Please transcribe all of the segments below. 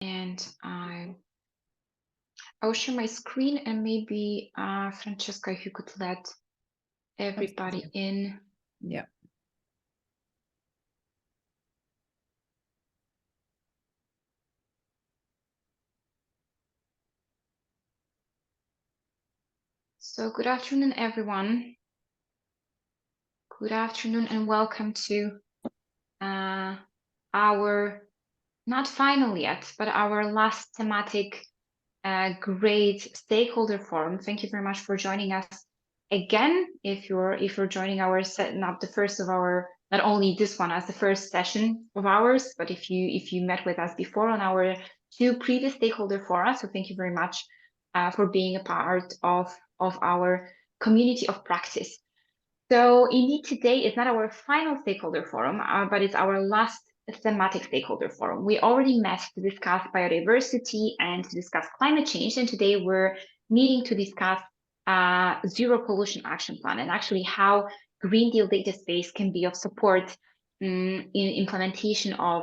And I will share my screen, and maybe Francesca, if you could let everybody in. Yeah. So good afternoon, everyone. Good afternoon and welcome to our, not final yet, but our last thematic great stakeholder forum. Thank you very much for joining us again. If you're joining our not the first of our, not only this one as the first session of ours, but if you met with us before on our 2 previous stakeholder forums, so thank you very much for being a part of our community of practice. So indeed, today is not our final stakeholder forum, but it's our last thematic stakeholder forum. We already met to discuss biodiversity and to discuss climate change, and today we're meeting to discuss zero pollution action plan and actually how Green Deal data space can be of support in implementation of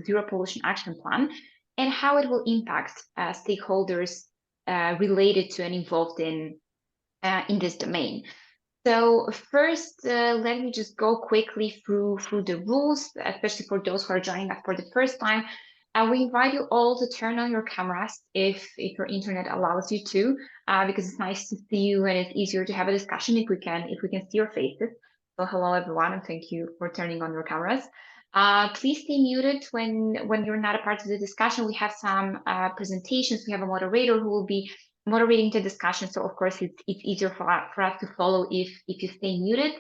zero pollution action plan and how it will impact stakeholders related to and involved in this domain. So first, let me just go quickly through the rules, especially for those who are joining us for the first time. We invite you all to turn on your cameras if your internet allows you to, because it's nice to see you and it's easier to have a discussion if we can see your faces. So hello everyone, and thank you for turning on your cameras. Please stay muted when you're not a part of the discussion. We have some presentations. We have a moderator who will be moderating the discussion. So of course it's easier for us to follow if you stay muted.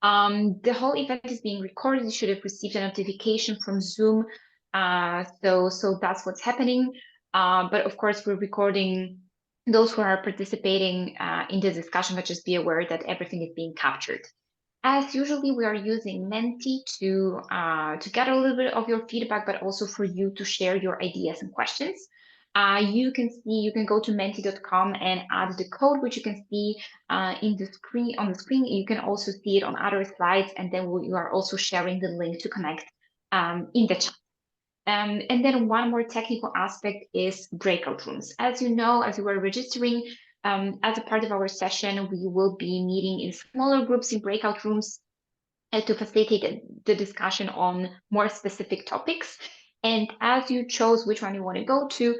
The whole event is being recorded. You should have received a notification from Zoom. So that's what's happening. But of course we're recording those who are participating in the discussion, but just be aware that everything is being captured. As usually, we are using Menti to get a little bit of your feedback, but also for you to share your ideas and questions. You can go to menti.com and add the code, which you can see on the screen. You can also see it on other slides, and then you are also sharing the link to connect in the chat. And then one more technical aspect is breakout rooms. As you know, as you were registering, as a part of our session, we will be meeting in smaller groups in breakout rooms to facilitate the discussion on more specific topics. And as you chose which one you want to go to,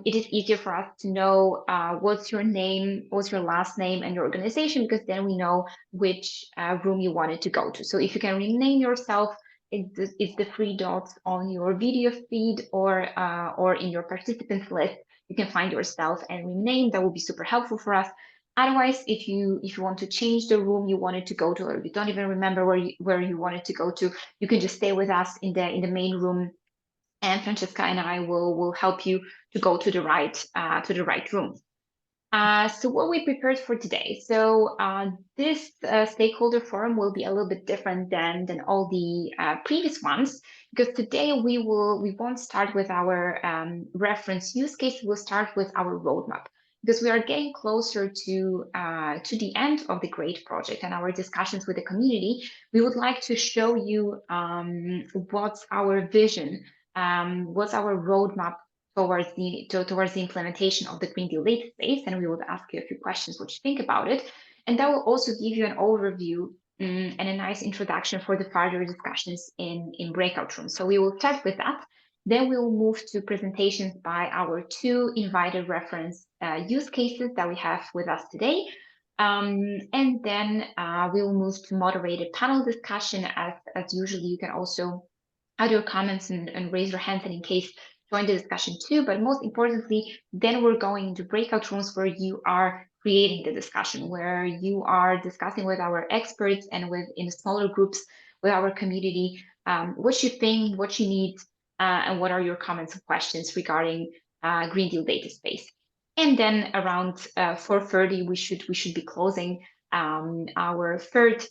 it is easier for us to know what's your name, what's your last name, and your organization, because then we know which room you wanted to go to. So if you can rename yourself, it's the 3 dots on your video feed or in your participants list. You can find yourself and rename. That will be super helpful for us. Otherwise, if you want to change the room you wanted to go to, or you don't even remember where you wanted to go to, you can just stay with us in the main room, and Francesca and I will help you to go to the right room. So what we prepared for today. So this stakeholder forum will be a little bit different than all the previous ones, because today we won't start with our reference use case. We'll start with our roadmap, because we are getting closer to the end of the GREAT project and our discussions with the community. We would like to show you what's our vision, what's our roadmap towards the implementation of the Green Deal data space, and we will ask you a few questions what you think about it. And that will also give you an overview and a nice introduction for the further discussions in breakout rooms. So we will start with that. Then we will move to presentations by our 2 invited reference use cases that we have with us today. And then we will move to moderated panel discussion. As usually, you can also add your comments and raise your hands, and in case join the discussion too. But most importantly, then we're going into breakout rooms where you are creating the discussion, where you are discussing with our experts and in smaller groups with our community what you think, what you need, and what are your comments and questions regarding Green Deal data space. And then around 4:30, we should be closing our third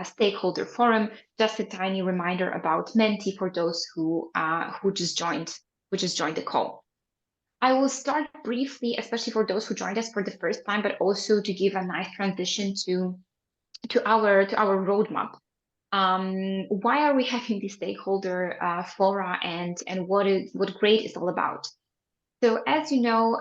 stakeholder forum. Just a tiny reminder about Menti for those who just joined the call. I will start briefly, especially for those who joined us for the first time, but also to give a nice transition to our roadmap. Why are we having the stakeholder fora, and what GREAT is all about? So as you know,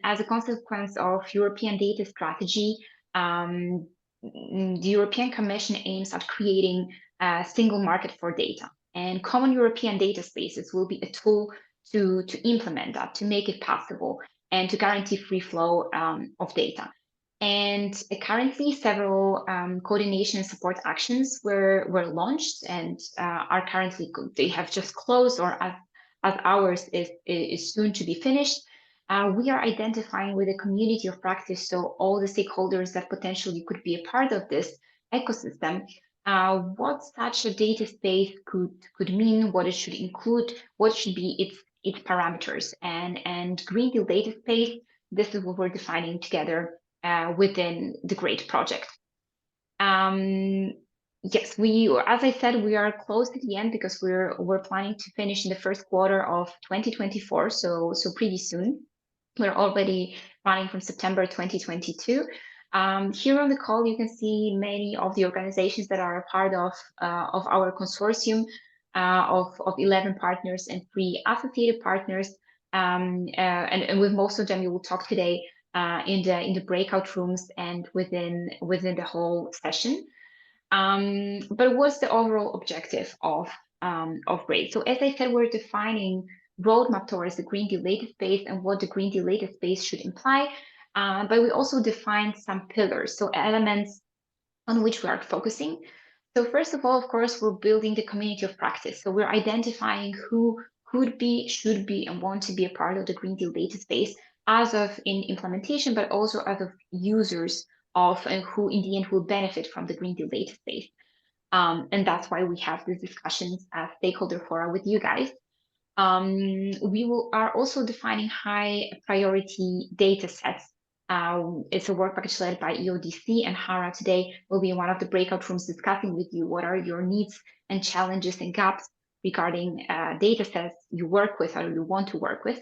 as a consequence of European data strategy, the European Commission aims at creating a single market for data, and common European data spaces will be a tool to implement that, to make it possible, and to guarantee free flow of data. And currently, several coordination and support actions were launched and are currently, they have just closed, or as ours is soon to be finished. We are identifying with a community of practice, so all the stakeholders that potentially could be a part of this ecosystem, what such a data space could mean, what it should include, what should be its parameters, and Green Deal Data Space. This is what we're defining together within the GREAT project. Yes, as I said, we are close to the end because we're planning to finish in the first quarter of 2024, so pretty soon. We're already running from September 2022. Here on the call, you can see many of the organizations that are a part of our consortium of 11 partners and 3 associated partners. And with most of them, you will talk today in the breakout rooms and within the whole session. But what's the overall objective of GREAT? So as I said, we're defining roadmap towards the Green Deal Data Space and what the Green Deal Data Space should imply. But we also defined some pillars, so elements on which we are focusing. So first of all, of course, we're building the community of practice. So we're identifying who could be, should be, and want to be a part of the Green Deal Data Space as of in implementation, but also as of users of, and who in the end will benefit from the Green Deal Data Space. And that's why we have these discussions at Stakeholder Fora with you guys. We are also defining high priority data sets. It's a work package led by EODC, and Hara today will be in one of the breakout rooms discussing with you what are your needs and challenges and gaps regarding data sets you work with or you want to work with.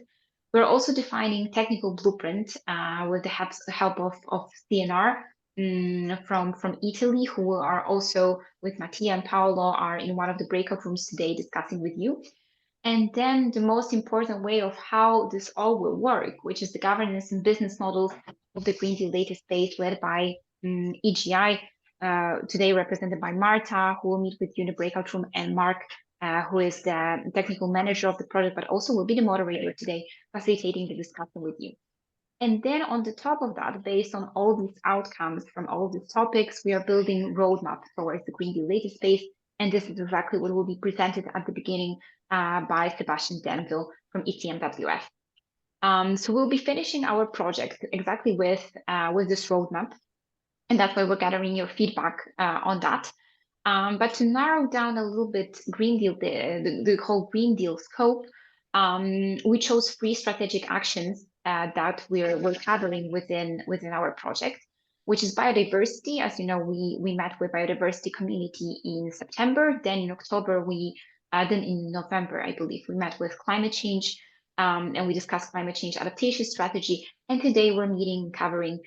We're also defining technical blueprint with the help of CNR from Italy, who are also with Mattia and Paolo are in one of the breakout rooms today discussing with you. And then the most important way of how this all will work, which is the governance and business models of the Green Deal Data Space led by EGI, today represented by Marta, who will meet with you in the breakout room, and Mark, who is the technical manager of the project, but also will be the moderator today, facilitating the discussion with you. And then on the top of that, based on all these outcomes from all these topics, we are building roadmaps towards the Green Deal Data Space. And this is exactly what will be presented at the beginning by Sebastian Denville from ECMWF. So we'll be finishing our project exactly with this roadmap. And that's why we're gathering your feedback on that. But to narrow down a little bit Green Deal, the whole Green Deal scope, we chose 3 strategic actions that we're covering within our project, which is biodiversity. As you know, we met with biodiversity community in September. Then in October, then in November, I believe, we met with climate change, and we discussed climate change adaptation strategy. And today we're meeting covering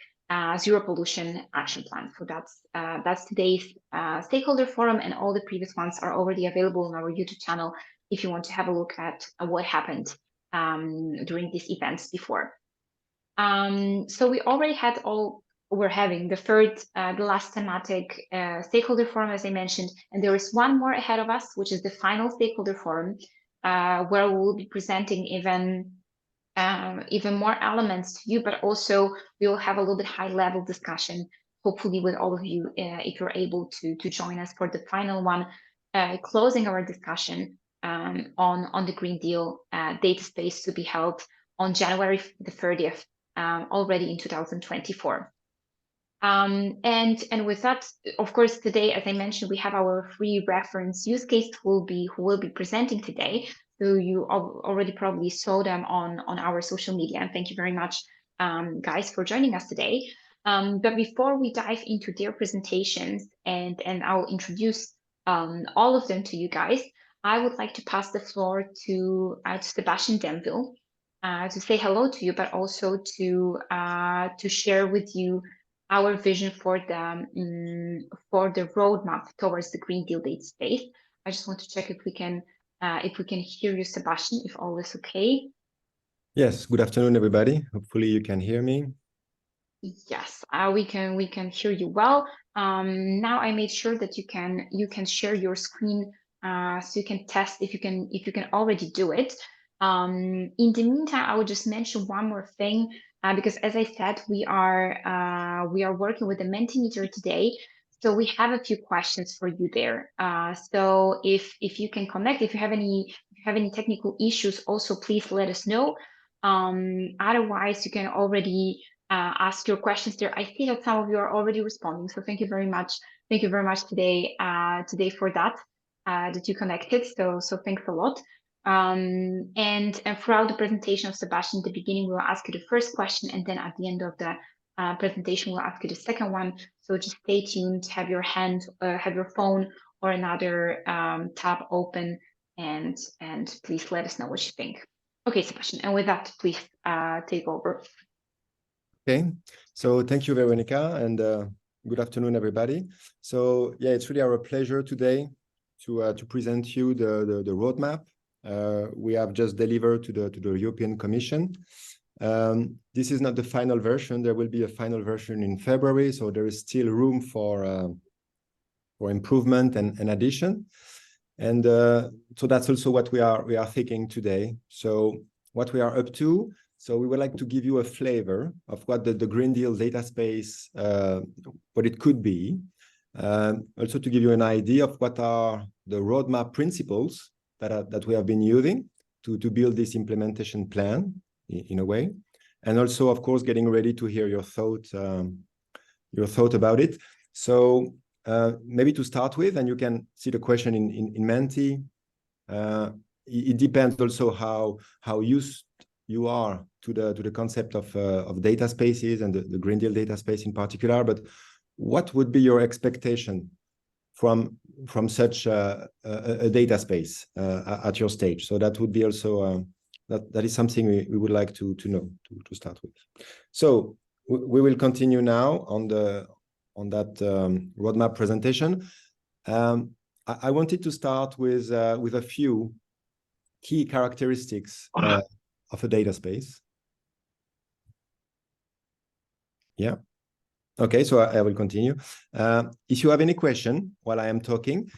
zero pollution action plan. So that's today's stakeholder forum, and all the previous ones are already available on our YouTube channel if you want to have a look at what happened during these events before. So we already had we're having the last thematic stakeholder forum, as I mentioned, and there is one more ahead of us, which is the final stakeholder forum, where we will be presenting even more elements to you, but also we will have a little bit high-level discussion, hopefully with all of you, if you're able to join us for the final one, closing our discussion on the Green Deal data space to be held on January the 30th, already in 2024. And with that, of course, today, as I mentioned, we have our free reference use case who will be presenting today. So you already probably saw them on our social media, and thank you very much, guys, for joining us today. But before we dive into their presentations, and I'll introduce all of them to you guys, I would like to pass the floor to Sebastian Denville to say hello to you, but also to share with you our vision for the roadmap towards the Green Deal data space. I just want to check if we can hear you, Sebastian, if all is okay. Yes, good afternoon, everybody. Hopefully you can hear me. Yes, we can hear you well. Now I made sure that you can share your screen, so you can test if you can already do it. In the meantime, I would just mention one more thing, because as I said, we are working with the Mentimeter today, so we have a few questions for you there. So if you can connect, if you have any technical issues, also please let us know. Otherwise, you can already ask your questions there. I see that some of you are already responding, so thank you very much. Thank you very much today for that you connected. So thanks a lot. And throughout the presentation of Sebastian, at the beginning we'll ask you the first question, and then at the end of the presentation we'll ask you the second one. So just stay tuned, have your phone or another tab open, and please let us know what you think. Okay, Sebastian, and with that, please take over. Okay, so thank you, Veronica, and good afternoon, everybody. So yeah, it's really our pleasure today to present you the roadmap we have just delivered to the European Commission. This is not the final version. There will be a final version in February, so there is still room for improvement and addition. And so that's also what we are thinking today. So what we are up to. So we would like to give you a flavor of what the Green Deal data space, what it could be. Also to give you an idea of what are the roadmap principles that we have been using to build this implementation plan in a way. And also, of course, getting ready to hear your thought about it. So maybe to start with, and you can see the question in Menti. It depends also how used you are to the concept of data spaces and the Green Deal data space in particular. But what would be your expectation from such a data space at your stage? So that would be also that is something we would like to know to start with. So we will continue now on that roadmap presentation. I wanted to start with a few key characteristics of a data space. Yeah. Okay, so I will continue. If you have any question while I am talking,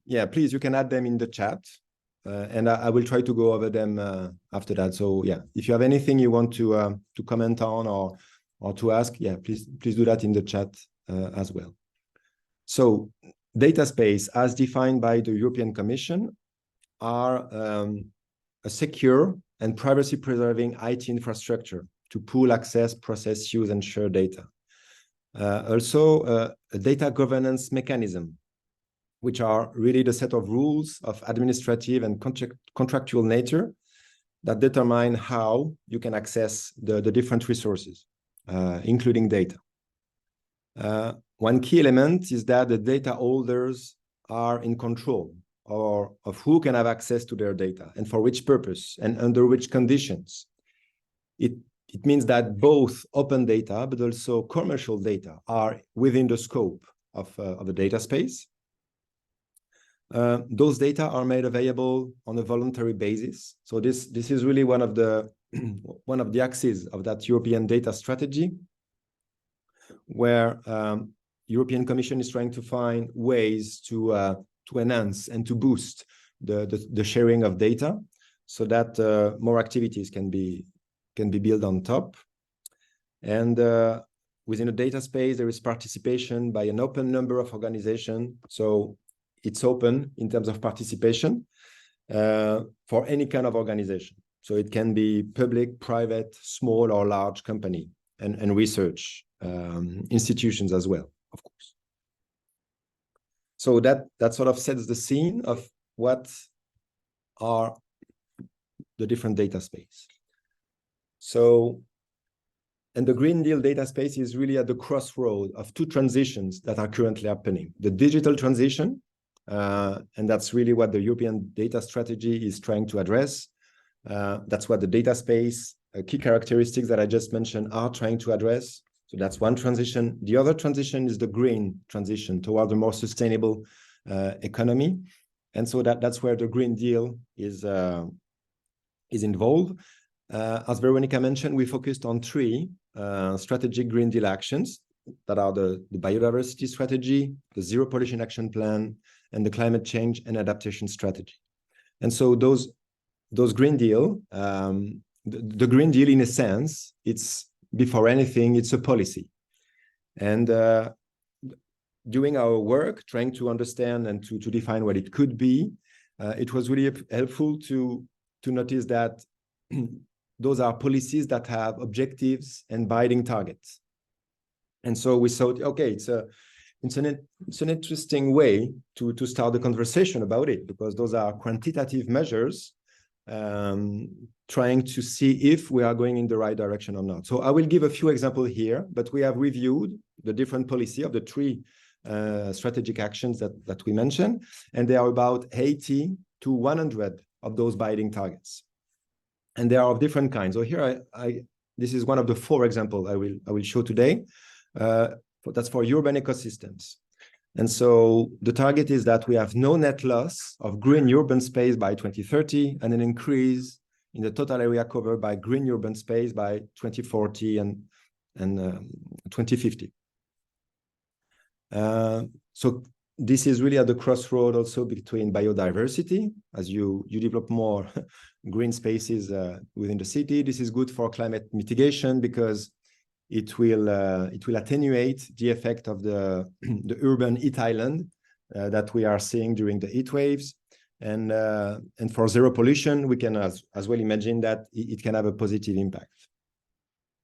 yeah, please, you can add them in the chat, and I will try to go over them after that. So yeah, if you have anything you want to comment on or to ask, yeah, please do that in the chat as well. So data space, as defined by the European Commission, are a secure and privacy-preserving IT infrastructure to pool, access, process, use, and share data. Also, a data governance mechanism, which are really the set of rules of administrative and contractual nature that determine how you can access the different resources, including data. One key element is that the data holders are in control of who can have access to their data and for which purpose and under which conditions. It means that both open data, but also commercial data are within the scope of the data space. Those data are made available on a voluntary basis. So this is really one of the axes of that European data strategy, where European Commission is trying to find ways to enhance and to boost the sharing of data, so that more activities can be built on top. And within a data space, there is participation by an open number of organizations. So it's open in terms of participation for any kind of organization. So it can be public, private, small or large company, and research institutions as well, of course. So that sort of sets the scene of what are the different data space. So, and the Green Deal data space is really at the crossroad of two transitions that are currently happening. The digital transition, and that's really what the European data strategy is trying to address. That's what the data space, key characteristics that I just mentioned, are trying to address. So that's one transition. The other transition is the green transition toward a more sustainable economy. And so that's where the Green Deal is involved. As Veronica mentioned, we focused on three strategic Green Deal actions that are the biodiversity strategy, the zero pollution action plan, and the climate change and adaptation strategy. And so those Green Deal, the Green Deal in a sense, it's before anything, it's a policy. And doing our work, trying to understand and to define what it could be, it was really helpful to notice that those are policies that have objectives and binding targets. And so we thought, okay, it's an interesting way to start the conversation about it, because those are quantitative measures trying to see if we are going in the right direction or not. So I will give a few examples here, but we have reviewed the different policy of the three strategic actions that we mentioned, and there are about 80 to 100 of those binding targets. And they are of different kinds. So here, this is one of the 4 examples I will show today. That's for urban ecosystems. And so the target is that we have no net loss of green urban space by 2030 and an increase in the total area covered by green urban space by 2040 and 2050. So this is really at the crossroad also between biodiversity. As you develop more green spaces within the city, this is good for climate mitigation because it will attenuate the effect of the urban heat island that we are seeing during the heat waves. And for zero pollution, we can as well imagine that it can have a positive impact.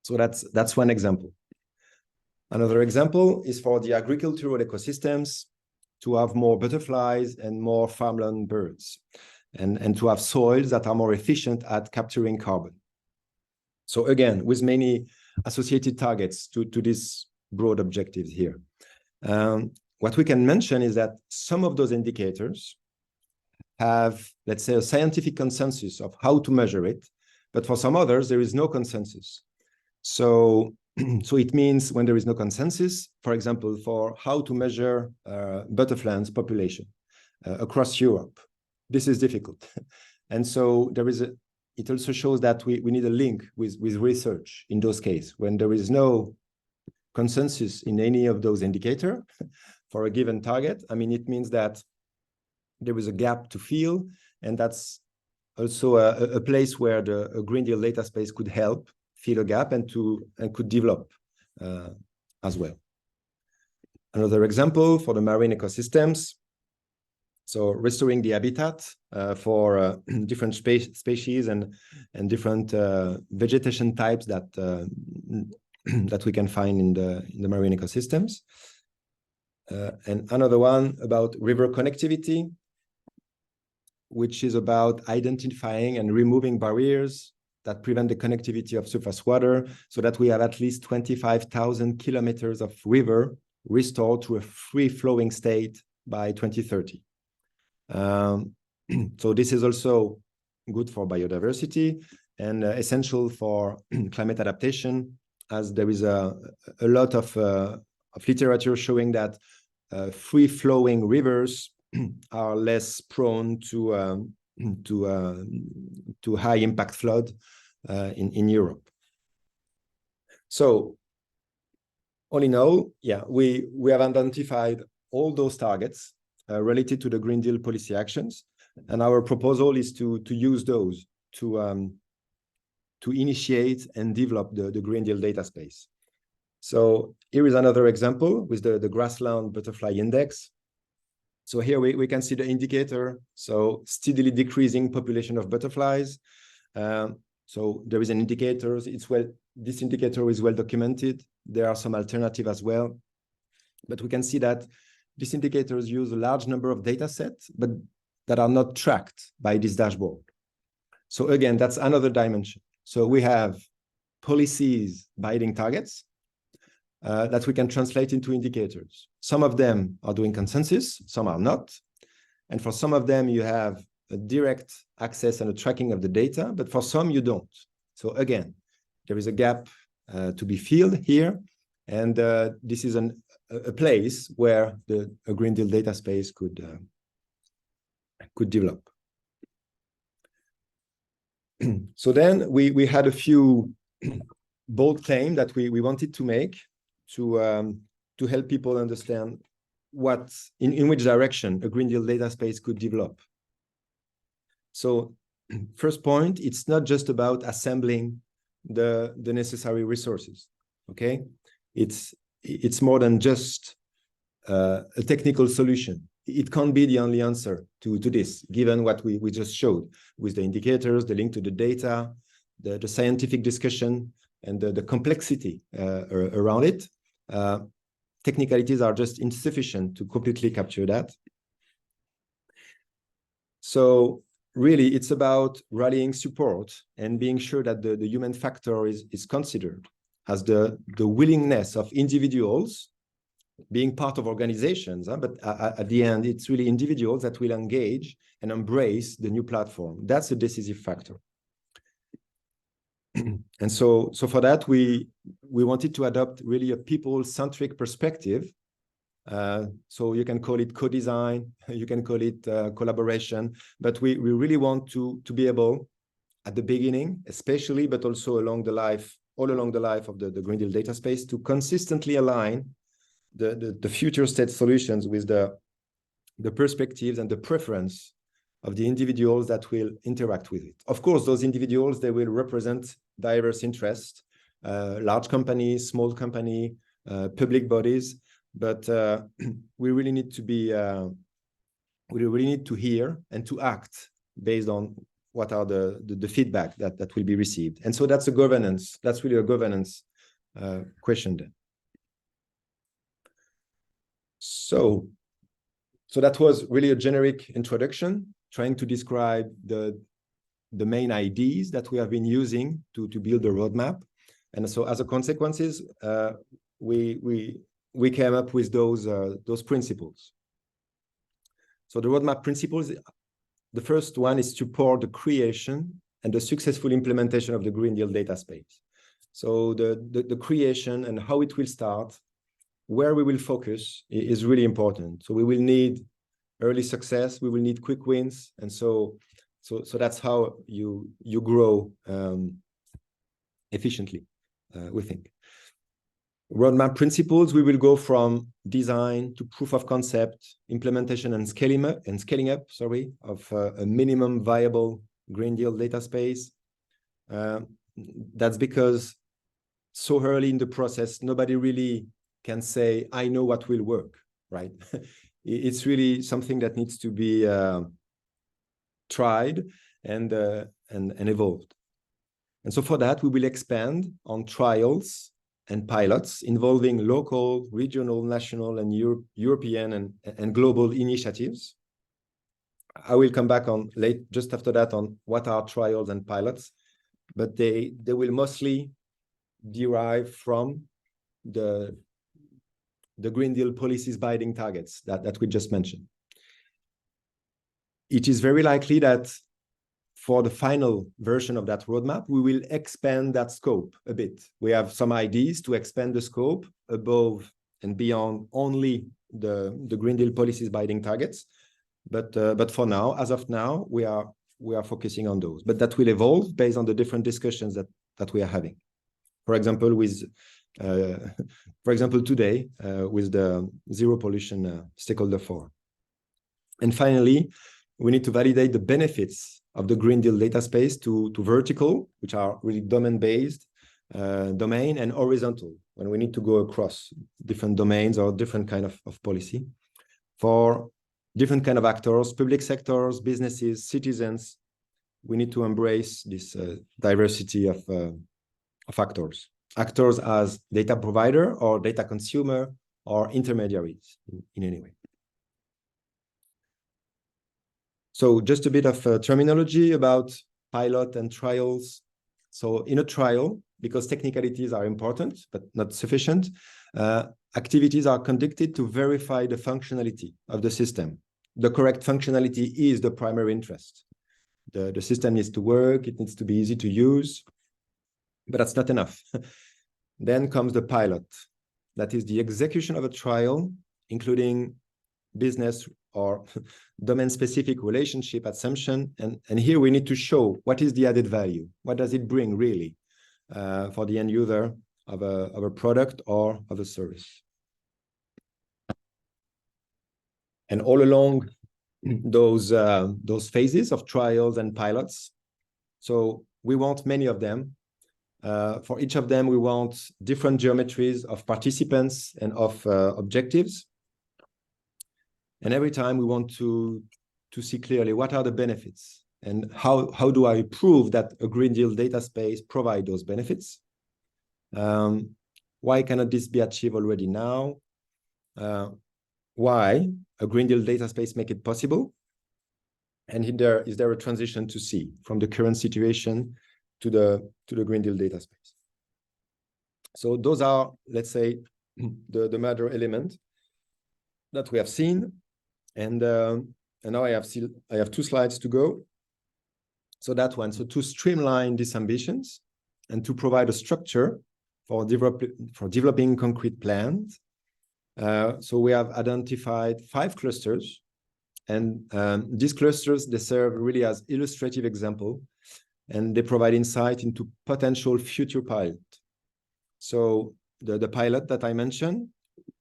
So that's one example. Another example is for the agricultural ecosystems to have more butterflies and more farmland birds, and to have soils that are more efficient at capturing carbon. So again, with many associated targets to these broad objectives here. What we can mention is that some of those indicators have, let's say, a scientific consensus of how to measure it, but for some others, there is no consensus. So it means when there is no consensus, for example, for how to measure butterflies population across Europe, this is difficult. And so it also shows that we need a link with research in those cases. When there is no consensus in any of those indicators for a given target, I mean, it means that there is a gap to fill, and that's also a place where a Green Deal data space could help fill a gap and could develop as well. Another example for the marine ecosystems. So restoring the habitat for different species and different vegetation types that we can find in the marine ecosystems. And another one about river connectivity, which is about identifying and removing barriers that prevent the connectivity of surface water, so that we have at least 25,000 kilometers of river restored to a free-flowing state by 2030. So this is also good for biodiversity and essential for climate adaptation, as there is a lot of literature showing that free-flowing rivers are less prone to high impact flood in Europe. So all in all, yeah, we have identified all those targets related to the Green Deal policy actions, and our proposal is to use those to initiate and develop the Green Deal data space. So here is another example with the grassland butterfly index. So here we can see the indicator, so steadily decreasing population of butterflies. So there is an indicator, this indicator is well documented. There are some alternatives as well, but we can see that these indicators use a large number of data sets, but that are not tracked by this dashboard. So again, that's another dimension. So we have policies binding targets that we can translate into indicators. Some of them are doing consensus, some are not. And for some of them, you have a direct access and a tracking of the data, but for some you don't. So again, there is a gap to be filled here. And this is a place where a Green Deal data space could develop. So then we had a few bold claims that we wanted to make to help people understand in which direction a Green Deal data space could develop. So first point, it's not just about assembling the necessary resources, okay? It's more than just a technical solution. It can't be the only answer to this, given what we just showed with the indicators, the link to the data, the scientific discussion, and the complexity around it. Technicalities are just insufficient to completely capture that. So really, it's about rallying support and being sure that the human factor is considered as the willingness of individuals being part of organizations, but at the end, it's really individuals that will engage and embrace the new platform. That's a decisive factor. And so for that, we wanted to adopt really a people-centric perspective. So you can call it co-design, you can call it collaboration, but we really want to be able at the beginning, especially, but also all along the life of the Green Deal data space, to consistently align the future state solutions with the perspectives and the preference of the individuals that will interact with it. Of course, those individuals, they will represent diverse interests, large companies, small company, public bodies, but we really need to be, we really need to hear and to act based on what are the feedback that will be received. And so that's a governance, that's really a governance question then. So that was really a generic introduction, trying to describe the main ideas that we have been using to build the roadmap. And so as a consequences, we came up with those principles. So the roadmap principles, the first one is to support the creation and the successful implementation of the Green Deal data space. So the creation and how it will start, where we will focus is really important. So we will need early success, we will need quick wins, and so that's how you grow efficiently, we think. Roadmap principles, we will go from design to proof of concept, implementation and scaling up of a minimum viable Green Deal data space. That's because so early in the process, nobody really can say, I know what will work, right? It's really something that needs to be tried and evolved. And so for that, we will expand on trials and pilots involving local, regional, national, and European and global initiatives. I will come back on just after that on what are trials and pilots, but they will mostly derive from the Green Deal policies binding targets that we just mentioned. It is very likely that for the final version of that roadmap, we will expand that scope a bit. We have some ideas to expand the scope above and beyond only the Green Deal policies binding targets. But for now, as of now, we are focusing on those. But that will evolve based on the different discussions that we are having. For example, today with the Zero Pollution Stakeholder Forum. And finally, we need to validate the benefits of the Green Deal data space to vertical, which are really domain-based, domain and horizontal, when we need to go across different domains or different kind of policy. For different kind of actors, public sectors, businesses, citizens, we need to embrace this diversity of actors. Actors as data provider or data consumer or intermediaries in any way. So just a bit of terminology about pilot and trials. So in a trial, because technicalities are important, but not sufficient, activities are conducted to verify the functionality of the system. The correct functionality is the primary interest. The system needs to work, it needs to be easy to use, but that's not enough. Then comes the pilot. that is the execution of a trial, including business or domain-specific relationship assumption. And here we need to show what is the added value. What does it bring really for the end user of a product or of a service? And all along those phases of trials and pilots, so we want many of them. For each of them, we want different geometries of participants and of objectives. And every time we want to see clearly what are the benefits and how do I prove that a Green Deal data space provide those benefits? Why cannot this be achieved already now? Why a Green Deal data space make it possible? And is there a transition to see from the current situation to the Green Deal data space? So those are, let's say, the major element that we have seen. And now I have 2 slides to go. So that one, so to streamline these ambitions and to provide a structure for developing concrete plans. So we have identified 5 clusters, and these clusters, they serve really as illustrative example, and they provide insight into potential future pilot. So the pilot that I mentioned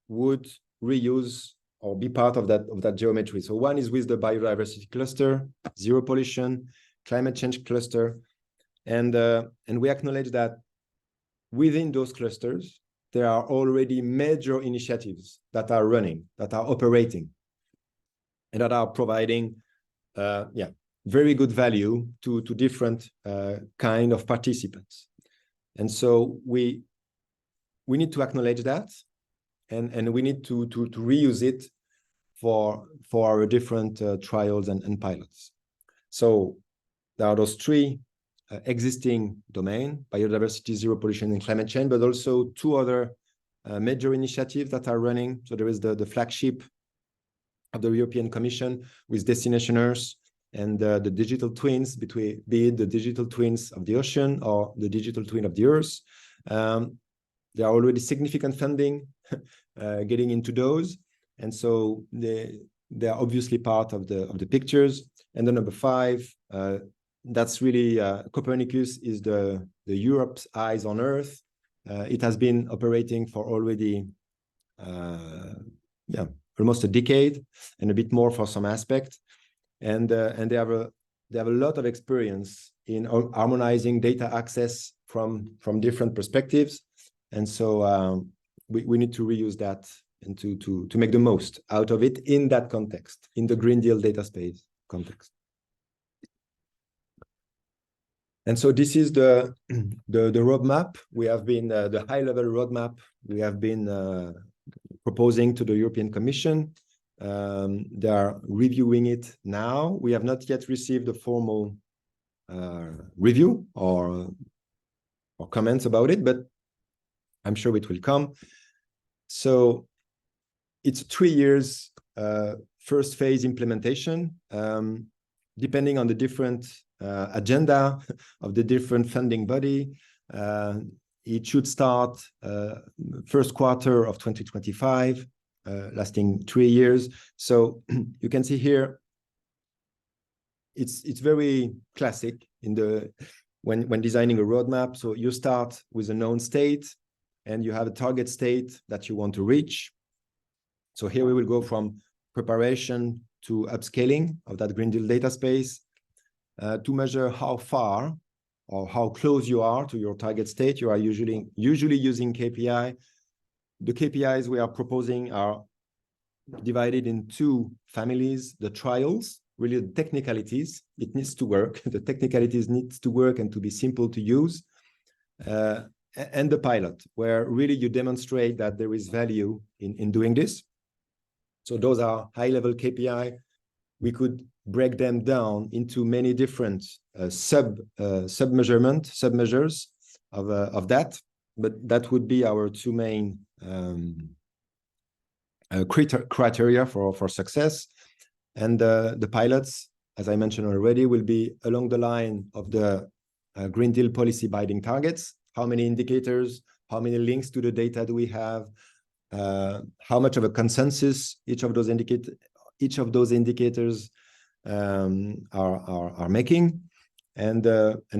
would reuse or be part of that geometry. So one is with the biodiversity cluster, zero pollution, climate change cluster, and we acknowledge that within those clusters, there are already major initiatives that are running, that are operating, and that are providing very good value to different kind of participants. And so we need to acknowledge that, and we need to reuse it for our different trials and pilots. So there are those 3 existing domain, biodiversity, zero pollution, and climate change, but also 2 other major initiatives that are running. So there is the flagship of the European Commission with Destination Earth and the digital twins, be it the digital twins of the ocean or the digital twin of the Earth. There are already significant funding getting into those. And so they are obviously part of the pictures. And the number 5, that's really Copernicus is the Europe's eyes on Earth. It has been operating for already almost a decade and a bit more for some aspect, and they have a lot of experience in harmonizing data access from different perspectives, and so we need to reuse that and to make the most out of it in that context, in the Green Deal data space context. And so this is the roadmap. We have been the high-level roadmap we have been proposing to the European Commission. They are reviewing it now. We have not yet received a formal review or comments about it, but I'm sure it will come. So it's 3 years first phase implementation, depending on the different agenda of the different funding body. It should start first quarter of 2025, lasting 3 years. So you can see here, it's very classic when designing a roadmap. So you start with a known state, and you have a target state that you want to reach. So here we will go from preparation to upscaling of that Green Deal data space to measure how far or how close you are to your target state. You are usually using KPI. The KPIs we are proposing are divided in 2 families: the trials, really the technicalities. It needs to work. The technicalities needs to work and to be simple to use. And the pilot, where really you demonstrate that there is value in doing this. So those are high-level KPI. We could break them down into many different sub-measures of that, but that would be our 2 main criteria for success. And the pilots, as I mentioned already, will be along the line of the Green Deal policy binding targets. How many indicators, how many links to the data do we have? how much of a consensus each of those indicators are making, and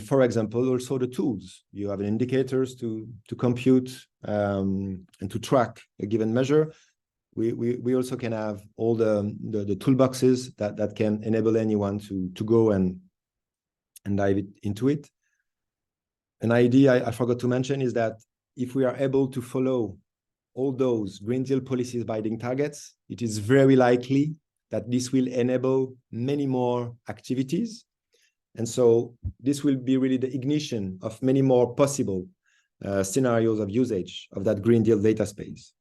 for example, also the tools. You have indicators to compute and to track a given measure. We also can have all the toolboxes that can enable anyone to go and dive into it. An idea I forgot to mention is that if we are able to follow all those Green Deal policies binding targets, it is very likely that this will enable many more activities. And so this will be really the ignition of many more possible scenarios of usage of that Green Deal data space.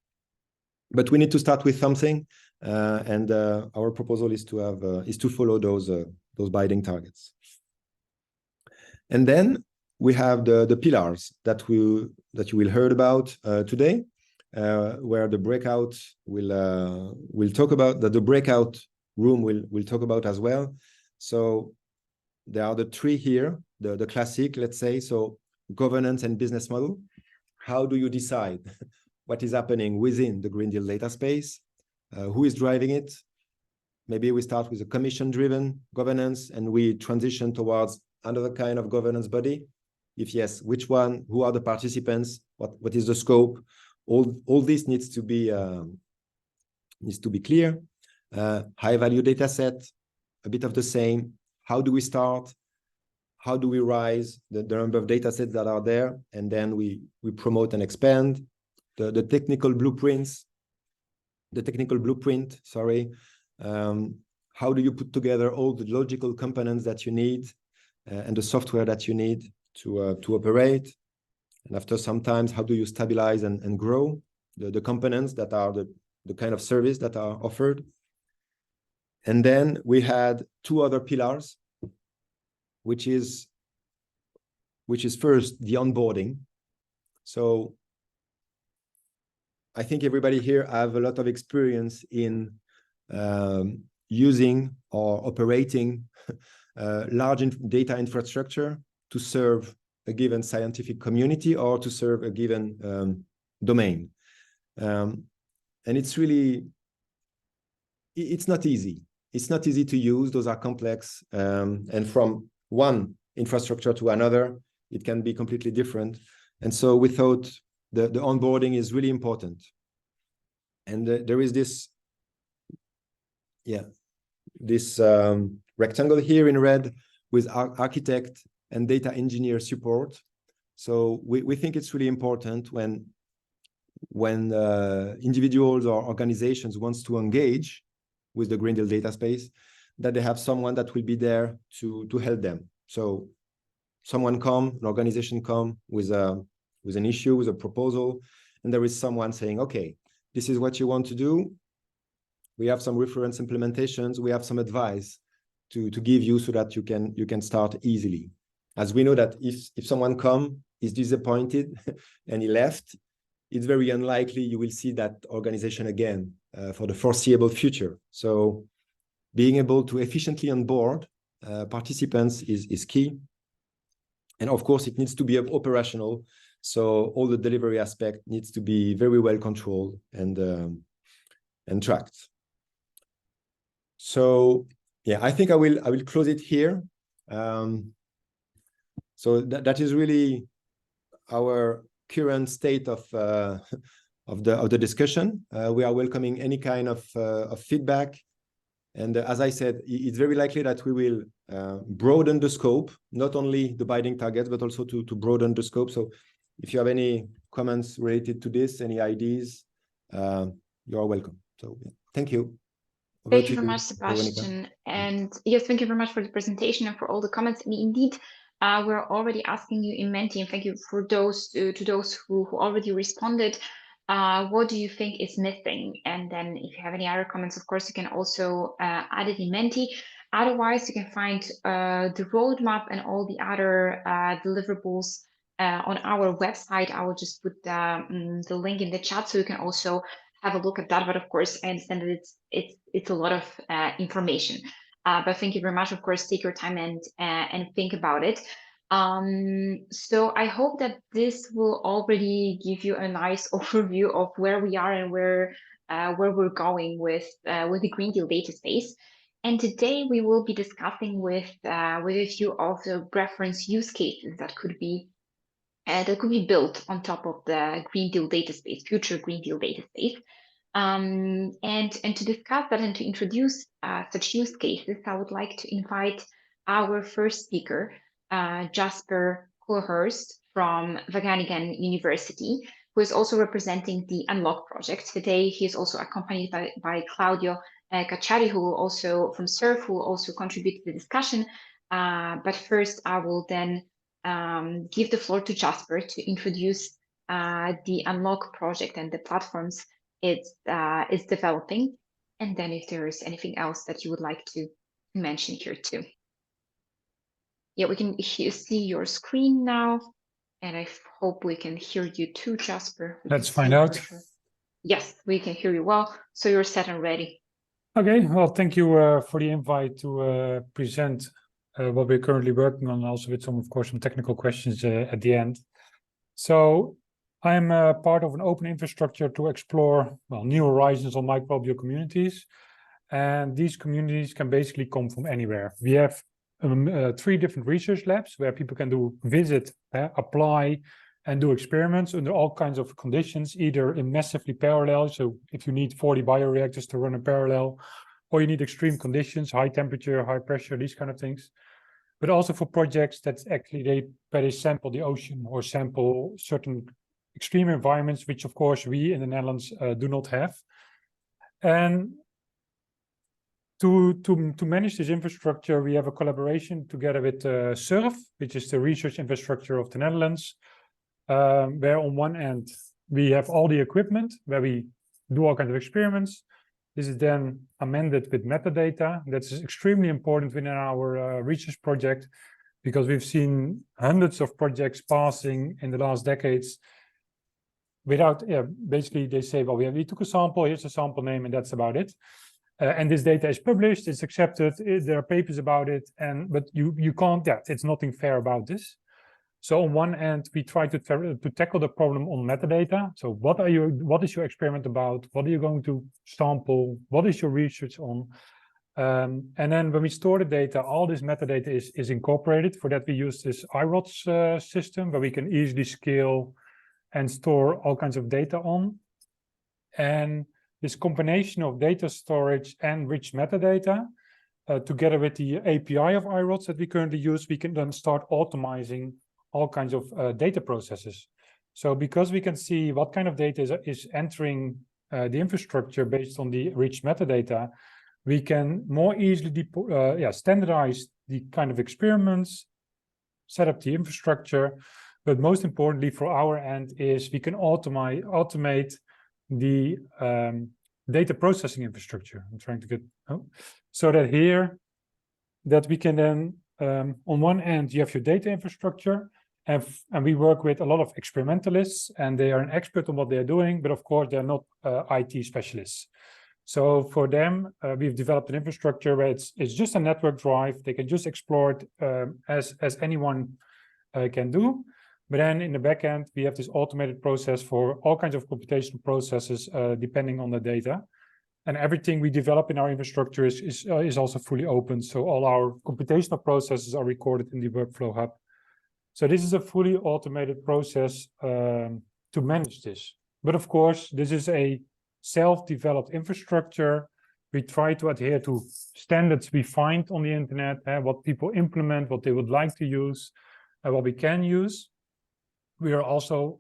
But we need to start with something, and our proposal is to follow those binding targets. And then we have the pillars that you will heard about today, where the breakout will talk about, that the breakout room will talk about as well. So there are the three here, the classic, let's say, so governance and business model. How do you decide what is happening within the Green Deal data space? Who is driving it? Maybe we start with a commission-driven governance and we transition towards another kind of governance body. If yes, which one? Who are the participants? What is the scope? All this needs to be clear. High-value data set, a bit of the same. How do we start? How do we rise the number of data sets that are there? And then we promote and expand the technical blueprints. The technical blueprint, sorry. How do you put together all the logical components that you need and the software that you need to operate? And after some time, how do you stabilize and grow the components that are the kind of service that are offered? And then we had two other pillars, which is first the onboarding. So I think everybody here have a lot of experience in using or operating large data infrastructure to serve a given scientific community or to serve a given domain. And it's not easy. It's not easy to use. Those are complex. And from one infrastructure to another, it can be completely different. And so we thought the onboarding is really important. And there is this rectangle here in red with architect and data engineer support. So we think it's really important when individuals or organizations wants to engage with the Green Deal data space, that they have someone that will be there to help them. So an organization come with an issue, with a proposal, and there is someone saying, okay, this is what you want to do. We have some reference implementations. We have some advice to give you so that you can start easily. As we know that if someone is disappointed and he left, it's very unlikely you will see that organization again for the foreseeable future. So being able to efficiently onboard participants is key. And of course, it needs to be operational. So all the delivery aspect needs to be very well controlled and tracked. So yeah, I think I will close it here. So that is really our current state of the discussion. We are welcoming any kind of feedback. And as I said, it's very likely that we will broaden the scope, not only the binding targets, but also to broaden the scope. So if you have any comments related to this, any ideas, you are welcome. So yeah, thank you. Thank you very much, Sebastian. And yes, thank you very much for the presentation and for all the comments. And indeed, we're already asking you in Menti, and thank you for those to those who already responded. What do you think is missing? And then if you have any other comments, of course, you can also add it in Menti. Otherwise, you can find the roadmap and all the other deliverables on our website. I will just put the link in the chat so you can also have a look at that. But of course, I understand that it's a lot of information. But thank you very much. Of course, take your time and think about it. So I hope that this will already give you a nice overview of where we are and where we're going with the Green Deal data space. And today we will be discussing with a few of the reference use cases that could be built on top of the Green Deal data space, future Green Deal data space. And to discuss that and to introduce such use cases, I would like to invite our first speaker, Jasper Koolhurst from Wageningen University, who is also representing the Unlock project. Today, he is also accompanied by Claudio Cacciari, who will also from SURF, who will also contribute to the discussion. But first, I will then give the floor to Jasper to introduce the Unlock project and the platforms it's developing, and then if there is anything else that you would like to mention here too. Yeah, we can see your screen now, and I hope we can hear you too, Jasper. Let's find out. Sure. Yes, we can hear you well, so you're set and ready. Okay, well, thank you for the invite to present what we're currently working on, also with some, of course, some technical questions at the end. So I'm part of an open infrastructure to explore, well, new horizons on microbial communities. And these communities can basically come from anywhere. We have 3 different research labs where people can visit, apply, and do experiments under all kinds of conditions, either in massively parallel. So if you need 40 bioreactors to run in parallel, or you need extreme conditions, high temperature, high pressure, these kind of things. But also for projects that actually where they sample the ocean or sample certain extreme environments, which of course we in the Netherlands do not have. And to manage this infrastructure, we have a collaboration together with SURF, which is the research infrastructure of the Netherlands, where on one end we have all the equipment where we do all kinds of experiments. This is then amended with metadata. That's extremely important within our research project, because we've seen hundreds of projects passing in the last decades without, basically they say, well, we took a sample, here's a sample name, and that's about it. And this data is published, it's accepted, there are papers about it, but you can't, it's nothing fair about this. So on one end, we try to tackle the problem on metadata. So what is your experiment about? What are you going to sample? What is your research on? And then when we store the data, all this metadata is incorporated. For that, we use this IRODS system where we can easily scale and store all kinds of data on. And this combination of data storage and rich metadata, together with the API of IRODS that we currently use, we can then start optimizing all kinds of data processes. So because we can see what kind of data is entering the infrastructure based on the rich metadata, we can more easily standardize the kind of experiments, set up the infrastructure, but most importantly for our end is we can automate the data processing infrastructure. I'm trying to get, so that here, that we can then, on one end, you have your data infrastructure, and we work with a lot of experimentalists, and they are an expert on what they're doing, but of course, they're not IT specialists. So for them, we've developed an infrastructure where it's just a network drive. They can just explore it as anyone can do. But then in the back end, we have this automated process for all kinds of computational processes, depending on the data. And everything we develop in our infrastructure is also fully open. So all our computational processes are recorded in the workflow hub. So this is a fully automated process to manage this. But of course, this is a self-developed infrastructure. We try to adhere to standards we find on the internet, what people implement, what they would like to use, what we can use. We are also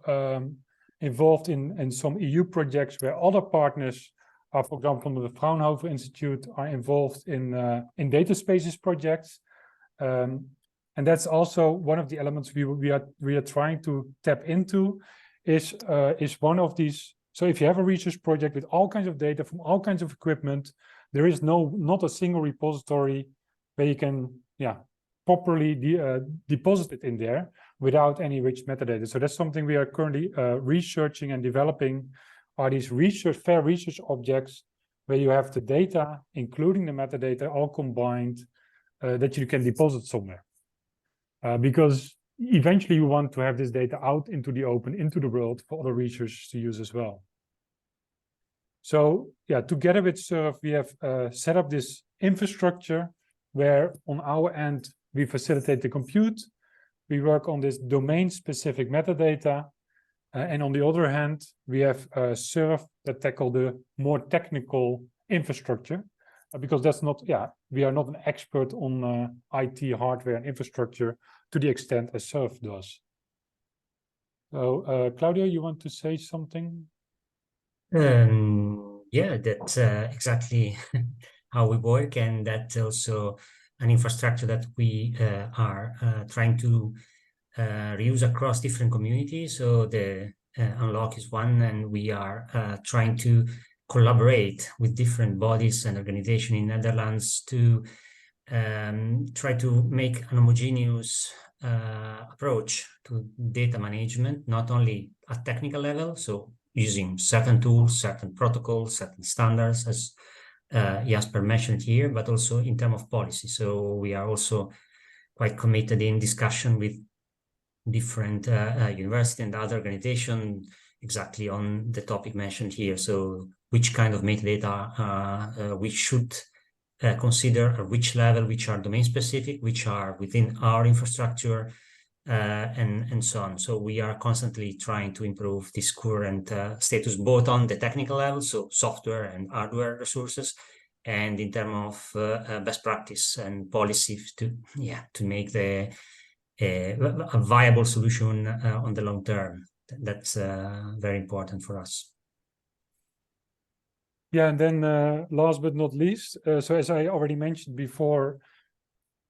involved in some EU projects where other partners are, for example, from the Fraunhofer Institute, are involved in data spaces projects. And that's also one of the elements we are trying to tap into is one of these. So if you have a research project with all kinds of data from all kinds of equipment, there is not a single repository where you can properly deposit it in there without any rich metadata. So that's something we are currently researching and developing, are these fair research objects where you have the data, including the metadata, all combined, that you can deposit somewhere. Because eventually we want to have this data out into the open, into the world for other researchers to use as well. So yeah, together with SURF, we have set up this infrastructure where on our end, we facilitate the compute. We work on this domain-specific metadata. And on the other hand, we have SURF that tackle the more technical infrastructure. Because that's not, we are not an expert on IT hardware and infrastructure to the extent as SURF does. So Claudia, you want to say something? Yeah, that's exactly how we work, and that's also an infrastructure that we are trying to reuse across different communities. So the Unlock is one, and we are trying to collaborate with different bodies and organizations in Netherlands to try to make an homogeneous approach to data management, not only at technical level, so using certain tools, certain protocols, certain standards, as Jasper mentioned here, but also in terms of policy. So we are also quite committed in discussion with different university and other organizations exactly on the topic mentioned here. So which kind of metadata we should consider, at which level, which are domain specific, which are within our infrastructure, and so on. So we are constantly trying to improve this current status, both on the technical level, so software and hardware resources, and in terms of best practice and policies to make a viable solution on the long term. That's very important for us. Yeah, and then last but not least, so as I already mentioned before,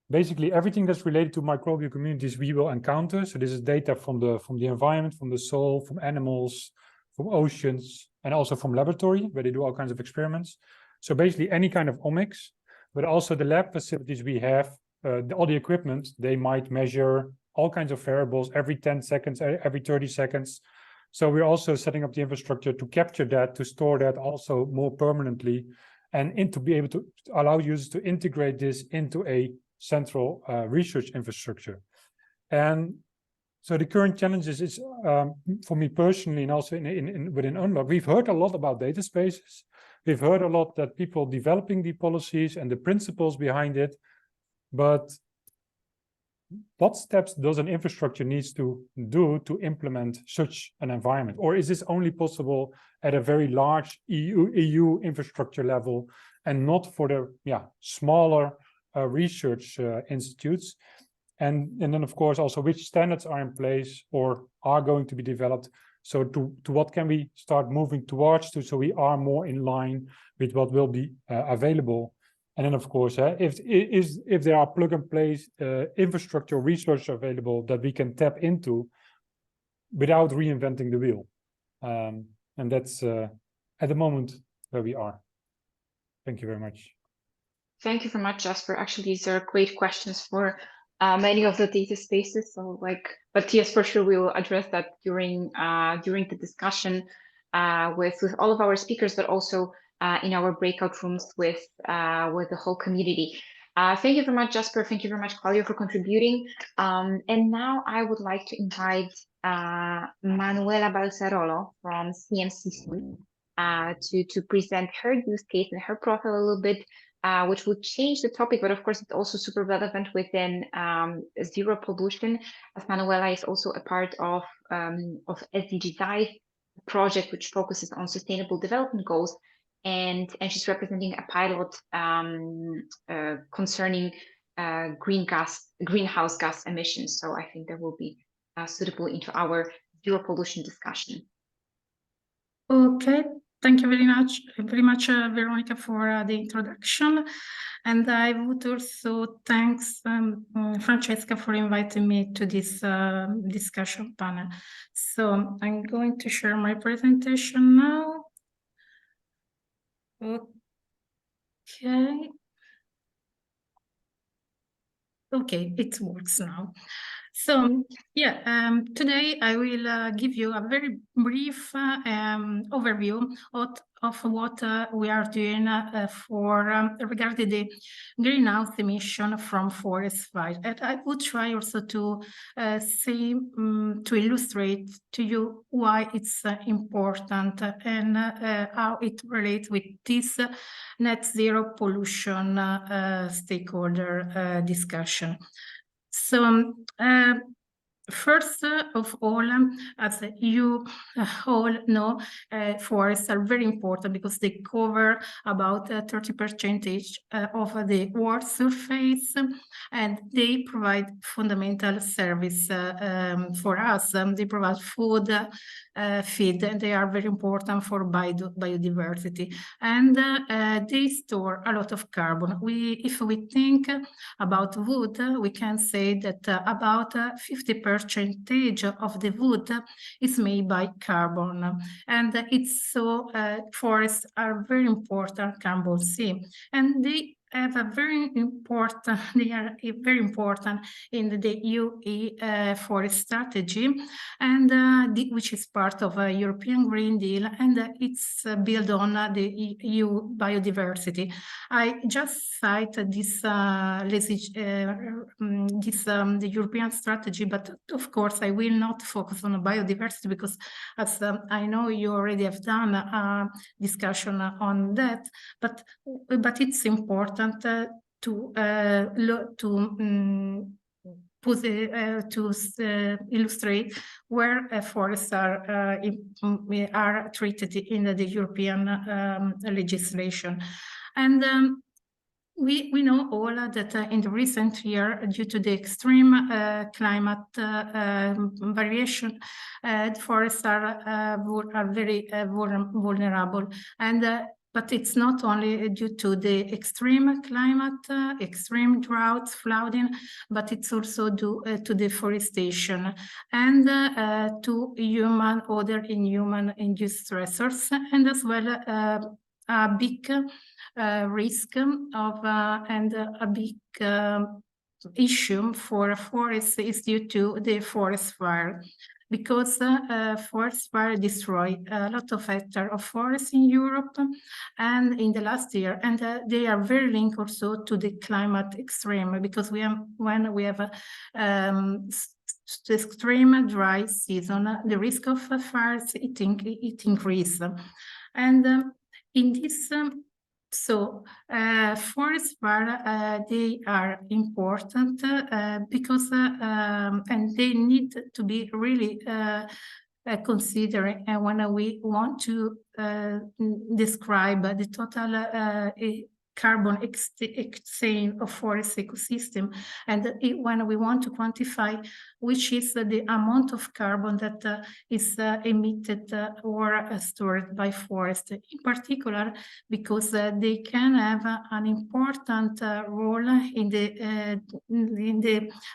basically everything that's related to microbial communities we will encounter. So this is data from the environment, from the soil, from animals, from oceans, and also from laboratory where they do all kinds of experiments. So basically any kind of omics, but also the lab facilities we have, all the equipment, they might measure all kinds of variables every 10 seconds, every 30 seconds. So we're also setting up the infrastructure to capture that, to store that also more permanently, and to be able to allow users to integrate this into a central research infrastructure. And so the current challenges is, for me personally, and also within Unlock, we've heard a lot about data spaces. We've heard a lot that people developing the policies and the principles behind it, but what steps does an infrastructure needs to do to implement such an environment? Or is this only possible at a very large EU infrastructure level and not for the smaller research institutes? And then, of course, also which standards are in place or are going to be developed? So to what can we start moving towards so we are more in line with what will be available? And then, of course, if there are plug-and-play infrastructure research available that we can tap into without reinventing the wheel. And that's at the moment where we are. Thank you very much. Thank you very much, Jasper. Actually, these are great questions for many of the data spaces. So, but yes, for sure, we will address that during the discussion with all of our speakers, but also in our breakout rooms with the whole community. Thank you very much, Jasper. Thank you very much, Claudia, for contributing. And now I would like to invite Manuela Balsarolo from CMCC to present her use case and her profile a little bit, which will change the topic, but of course it's also super relevant within zero pollution, as Manuela is also a part of SDG Dive project, which focuses on sustainable development goals, and she's representing a pilot concerning greenhouse gas emissions. So I think that will be suitable into our zero pollution discussion. Okay, thank you very much, Veronica, for the introduction. And I would also thank Francesca for inviting me to this discussion panel. So I'm going to share my presentation now. Okay, it works now. So, yeah, today I will give you a very brief overview of what we are doing regarding the greenhouse emission from forest fire. And I would try also to to illustrate to you why it's important and how it relates with this net zero pollution stakeholder discussion. So, first of all, as you all know, forests are very important because they cover about 30% of the world's surface, and they provide fundamental service for us. They provide food, feed, and they are very important for biodiversity. And they store a lot of carbon. If we think about wood, we can say that about 50% of the wood is made by carbon, and it's so forests are very important, Campbell sea, and they have a very important, they are very important in the UE forest strategy, and which is part of a European Green Deal, and it's built on the EU biodiversity. I just cite this, the European strategy, but of course I will not focus on biodiversity because, as I know you already have done a discussion on that, but it's important to illustrate where forests are treated in the European legislation. And we know all that in the recent year, due to the extreme climate variation, forests are very vulnerable. And but it's not only due to the extreme climate, extreme droughts, flooding, but it's also due to deforestation and to other inhuman-induced stressors, and as well a big risk of and a big issue for forests is due to the forest fire, because forest fire destroy a lot of hectares of forest in Europe and in the last year, and they are very linked also to the climate extreme, because when we have extreme dry season, the risk of fires it increases. And in this forest fire, they are important because and they need to be really considering when we want to describe the total carbon exchange of forest ecosystem, and when we want to quantify which is the amount of carbon that is emitted or stored by forest, in particular because they can have an important role in the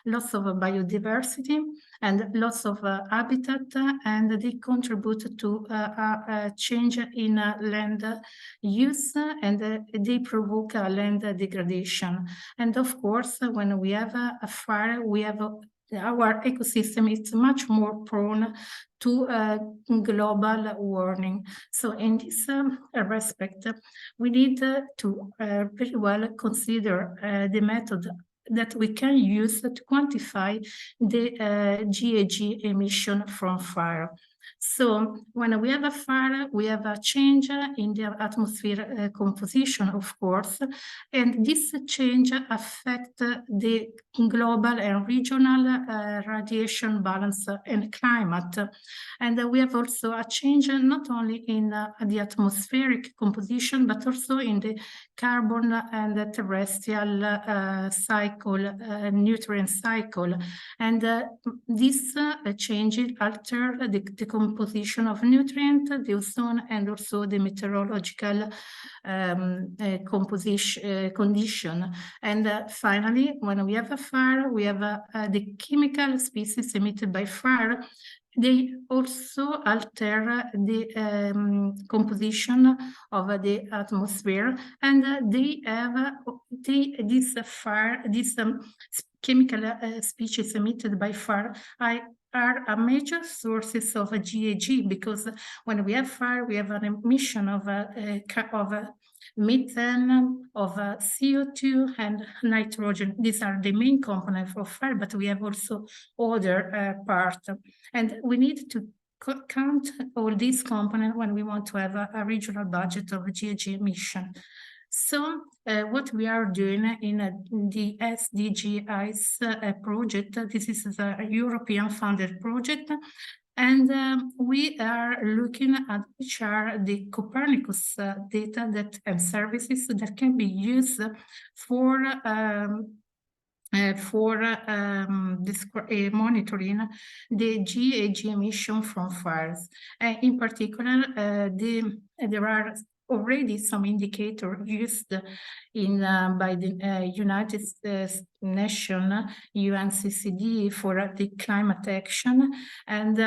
loss of biodiversity and loss of habitat, and they contribute to a change in land use, and they provoke land degradation. And of course, when we have a fire, we have our ecosystem is much more prone to global warming. So in this respect, we need to very well consider the method that we can use to quantify the GHG emission from fire. So when we have a fire, we have a change in the atmosphere composition, of course, and this change affects the global and regional radiation balance and climate. And we have also a change not only in the atmospheric composition, but also in the carbon and the terrestrial cycle, nutrient cycle. And this change alters the composition of nutrient, the ozone, and also the meteorological condition. And finally, when we have a fire, we have the chemical species emitted by fire. They also alter the composition of the atmosphere, and they have this chemical species emitted by fire are a major sources of a GHG, because when we have fire, we have an emission of methane, of CO2 and nitrogen. These are the main components of fire, but we have also other parts. And we need to count all these components when we want to have a regional budget of GHG emission. So what we are doing in the SDGs project, this is a European funded project, and we are looking at which are the Copernicus data and services that can be used for monitoring the GHG emission from fires. In particular, there are already some indicators used in by the United Nations UNCCD for the climate action and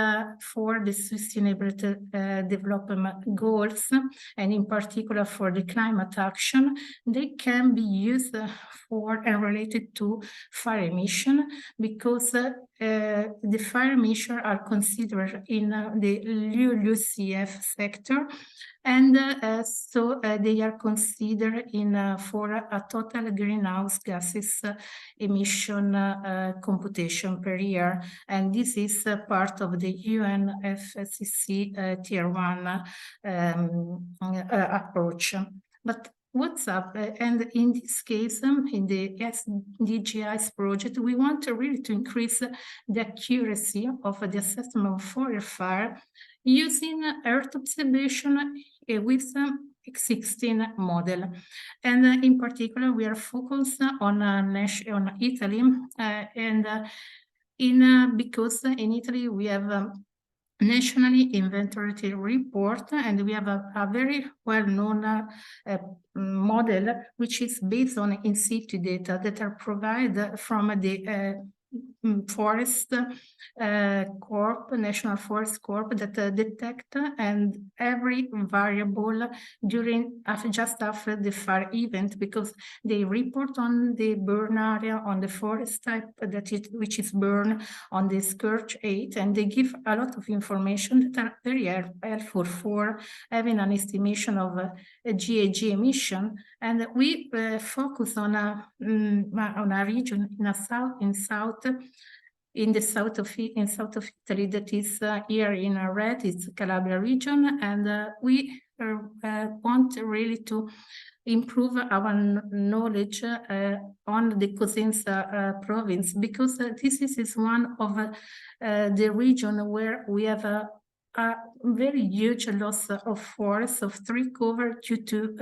for the sustainable development goals, and in particular for the climate action. They can be used for and related to fire emission, because the fire emissions are considered in the LULUCF sector, and so they are considered in for a total greenhouse gases emission computation per year, and this is part of the UNFCCC Tier 1 approach. But what's up? And in this case, in the SDGs project, we want to really to increase the accuracy of the assessment of forest fire using Earth observation with existing model. And in particular, we are focused on Italy, because in Italy we have nationally inventory report, and we have a very well-known model which is based on in situ data that are provided from the Forest Corp, National Forest Corp, that detect and every variable during just after the fire event, because they report on the burn area, on the forest type which is burned, on the scorch rate, and they give a lot of information that are very helpful for having an estimation of a GHG emission. And we focus on a region in the south of Italy, that is here in red, it's Calabria region, and we want really to improve our knowledge on the Cosenza province, because this is one of the region where we have a very huge loss of forest, of tree cover due to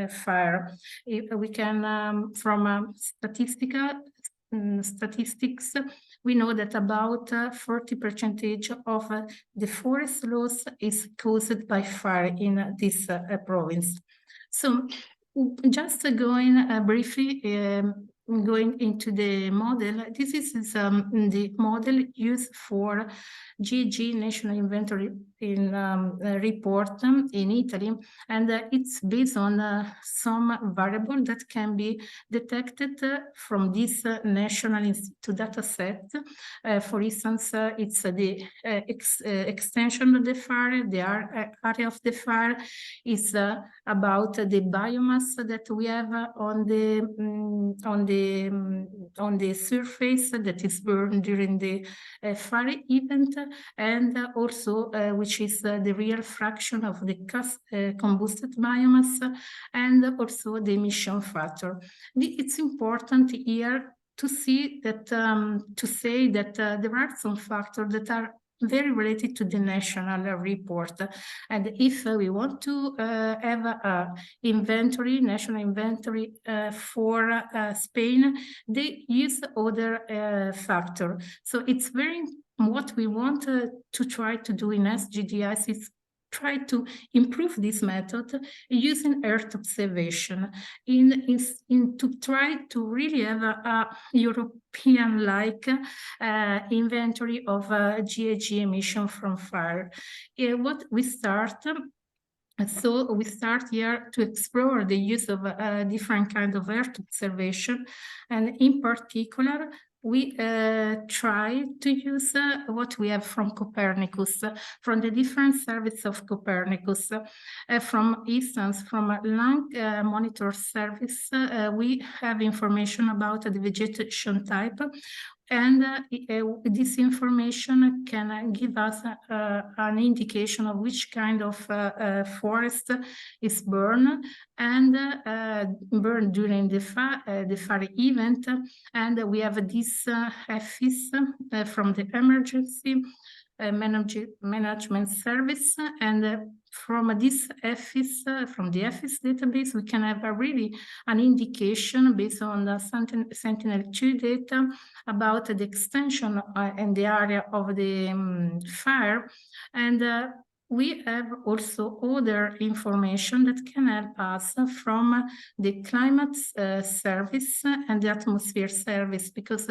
fire. We can, from statistics, we know that about 40% of the forest loss is caused by fire in this province. So just going briefly, going into the model, this is the model used for GHG National Inventory in report in Italy, and it's based on some variable that can be detected from this National Institute data set. For instance, it's the extension of the fire, the area of the fire, is about the biomass that we have on the surface that is burned during the fire event, and also which is the real fraction of the combusted biomass, and also the emission factor. It's important here to see that, to say that there are some factors that are very related to the national report. And if we want to have a inventory, national inventory for Spain, they use other factor. So it's very, what we want to try to do in SGDS is try to improve this method using Earth observation in to try to really have a European-like inventory of GHG emission from fire. What we start. So we start here to explore the use of different kind of Earth observation, and in particular, we try to use what we have from Copernicus, from the different service of Copernicus. From instance, from a lung monitor service, we have information about the vegetation type, and this information can give us an indication of which kind of forest is burned and burned during the fire event. And we have this EFIS from the emergency management service, and from this EFIS, from the EFIS database, we can have really an indication based on the Sentinel-2 data about the extension and the area of the fire. And we have also other information that can help us from the climate service and the atmosphere service, because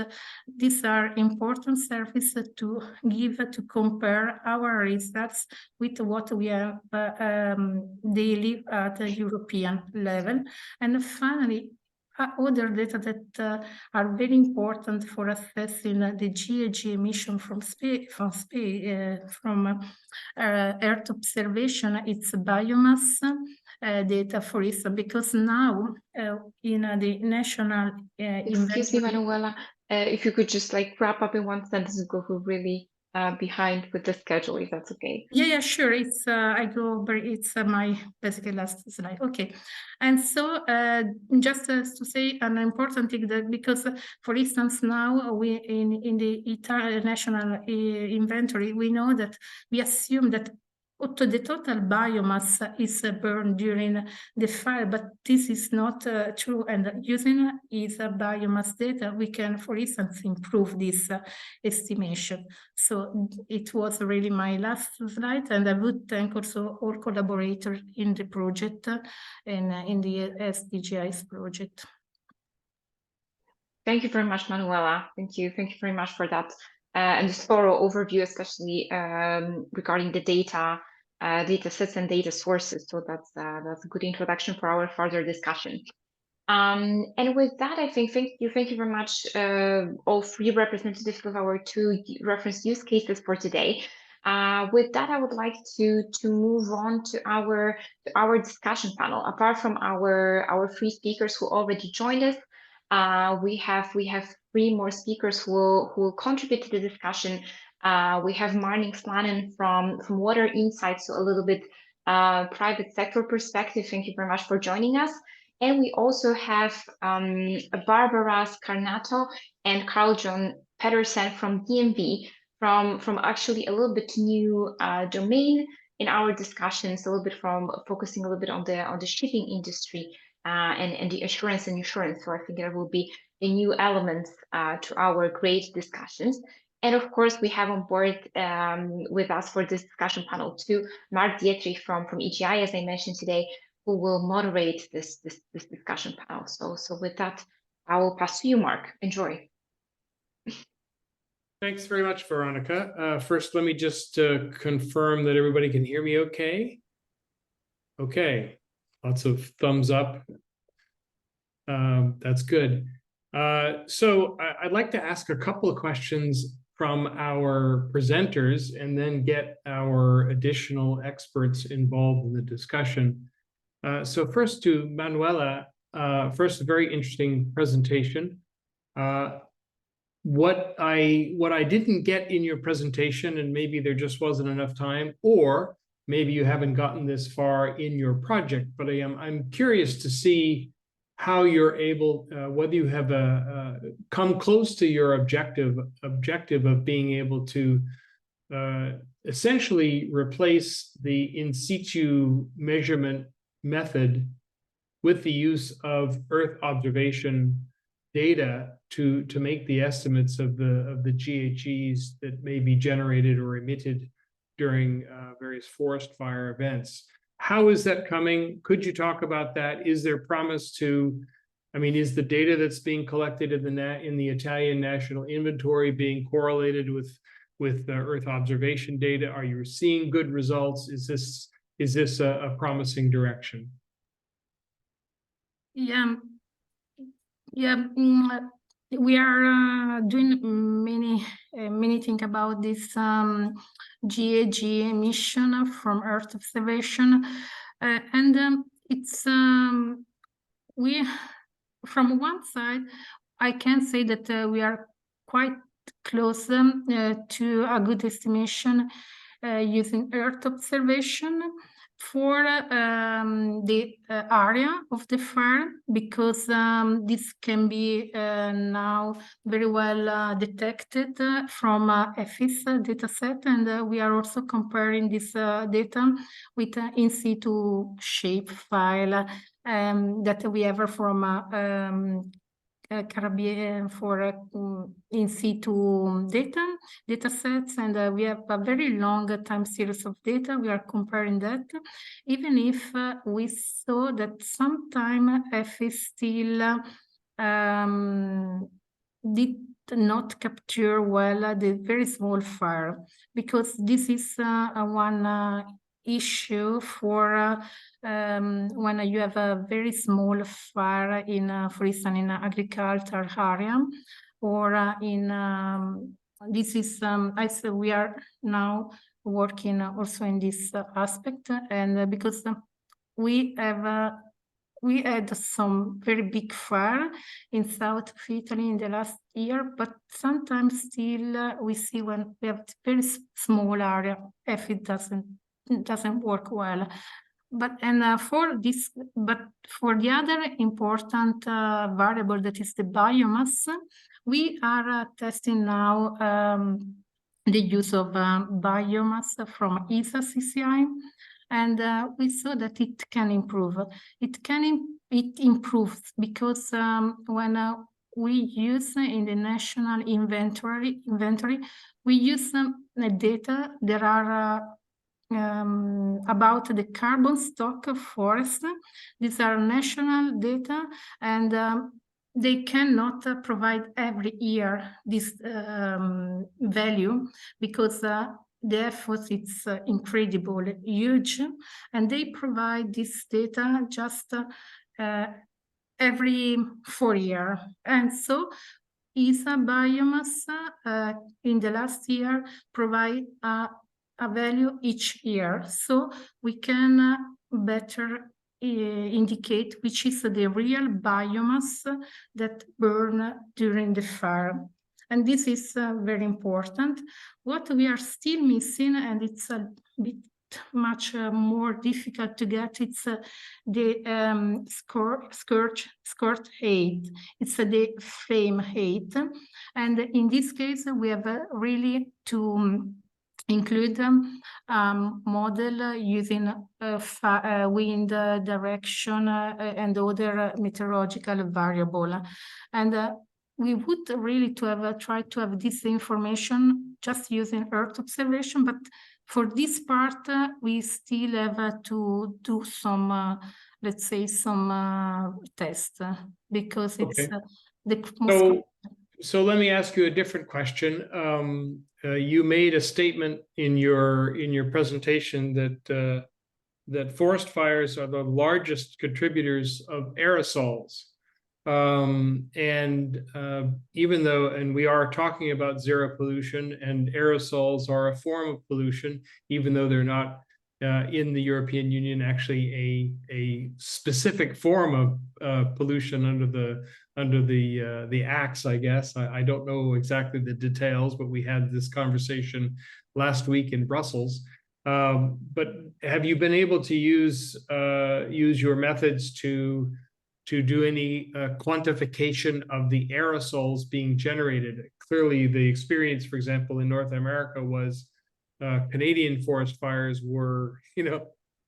these are important services to compare our results with what we have daily at the European level. And finally, other data that are very important for assessing the GHG emission from Earth observation. It's biomass data, for instance, because now in the national Excuse me, Manuela, if you could just like wrap up in one sentence, because we're really behind with the schedule, if that's okay. Yeah, sure. It's it's my basically last slide. Okay, and so just to say an important thing, that because for instance now we in the Italian national inventory, we know that we assume that the total biomass is burned during the fire, but this is not true. And using is biomass data, we can, for instance, improve this estimation. So it was really my last slide, and I would thank also all collaborators in the project and in the SDGIs project. Thank you very much, Manuela. Thank you very much for that and this thorough overview, especially regarding the data sets and data sources. So that's a good introduction for our further discussion. And with that, I think thank you very much, all three representatives of our two reference use cases for today. With that, I would like to move on to our discussion panel. Apart from our three speakers who already joined us, we have three more speakers who will contribute to the discussion. We have Marning Slanen from Water Insights, so a little bit private sector perspective. Thank you very much for joining us. And we also have Barbara Scarnato and Carl John Pedersen from DNV, from actually a little bit new domain in our discussions, a little bit from focusing a little bit on the shipping industry and the assurance and insurance. So I think there will be a new elements to our great discussions. And of course, we have on board with us for this discussion panel too, Mark Dietrich from EGI, as I mentioned today, who will moderate this discussion panel. So with that, I will pass to you, Mark. Enjoy. Thanks very much, Veronica. First, let me just confirm that everybody can hear me okay. Okay, lots of thumbs up. That's good. So I'd like to ask a couple of questions from our presenters and then get our additional experts involved in the discussion. So first to Manuela, first, a very interesting presentation. What I didn't get in your presentation, and maybe there just wasn't enough time, or maybe you haven't gotten this far in your project, but I'm curious to see how you're able, whether you have come close to your objective of being able to essentially replace the in situ measurement method with the use of Earth observation data to make the estimates of the GHGs that may be generated or emitted during various forest fire events. How is that coming? Could you talk about that? Is there promise to, I mean, is the data that's being collected in the Italian National Inventory being correlated with the Earth observation data? Are you seeing good results? Is this a promising direction? Yeah, we are doing many things about this GHG emission from Earth observation, and it's we, from one side, I can say that we are quite close to a good estimation using Earth observation for the area of the fire, because this can be now very well detected from EFIS dataset, and we are also comparing this data with in situ shape file that we have from Caribbean for in situ data sets, and we have a very long time series of data. We are comparing that, even if we saw that sometime EFI still did not capture well the very small fire, because this is one issue for when you have a very small fire in, for instance, in an agricultural area, or in this is I say we are now working also in this aspect, and because we had some very big fire in south of Italy in the last year, but sometimes still we see when we have very small area, if it doesn't work well. But for this, but for the other important variable, that is the biomass, we are testing now the use of biomass from ESA CCI, and we saw that it can improve. It improves because when we use in the national inventory, we use data that are about the carbon stock of forests. These are national data, and they cannot provide every year this value, because the effort is incredible, huge, and they provide this data just every 4 years. And so ESA biomass in the last year provide a value each year, so we can better indicate which is the real biomass that burn during the fire. And this is very important. What we are still missing, and it's a bit much more difficult to get, it's the scorch height. It's the flame height, and in this case we have really to include model using wind direction and other meteorological variable, and we would really to have tried to have this information just using Earth observation, but for this part we still have to do some let's say some tests, because it's the most. So let me ask you a different question. You made a statement in your presentation that that forest fires are the largest contributors of aerosols, and even though, and we are talking about zero pollution, and aerosols are a form of pollution, even though they're not in the European Union actually a specific form of pollution under the acts, I guess. I don't know exactly the details, but we had this conversation last week in Brussels. But have you been able to use your methods to do any quantification of the aerosols being generated? Clearly, the experience, for example, in North America was Canadian forest fires were,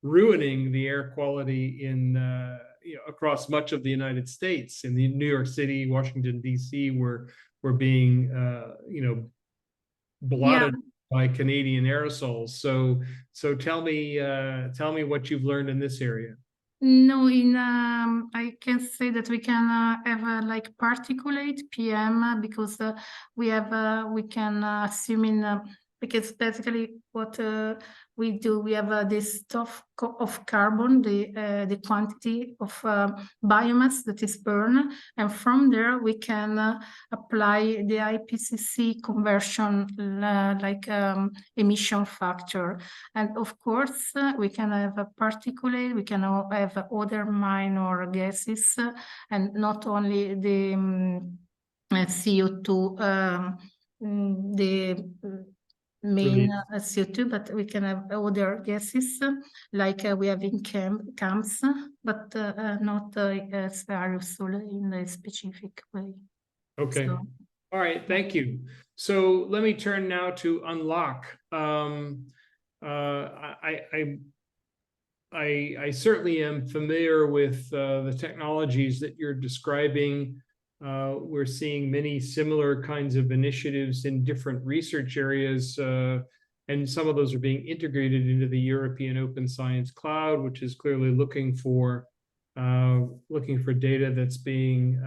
ruining the air quality in across much of the United States. In the New York City, Washington D.C. were being blotted by Canadian aerosols. So tell me what you've learned in this area. No, I can say that we can have like particulate PM because we can assume in because basically what we do, we have this stuff of carbon, the quantity of biomass that is burned, and from there we can apply the IPCC conversion like emission factor. And of course, we can have a particulate, we can have other minor gases, and not only the CO2, the main CO2, but we can have other gases like we have in camps, but not as aerosol in a specific way. Okay. So, all right. Thank you. So let me turn now to unlock. I certainly am familiar with the technologies that you're describing. We're seeing many similar kinds of initiatives in different research areas, and some of those are being integrated into the European Open Science Cloud, which is clearly looking for data that's being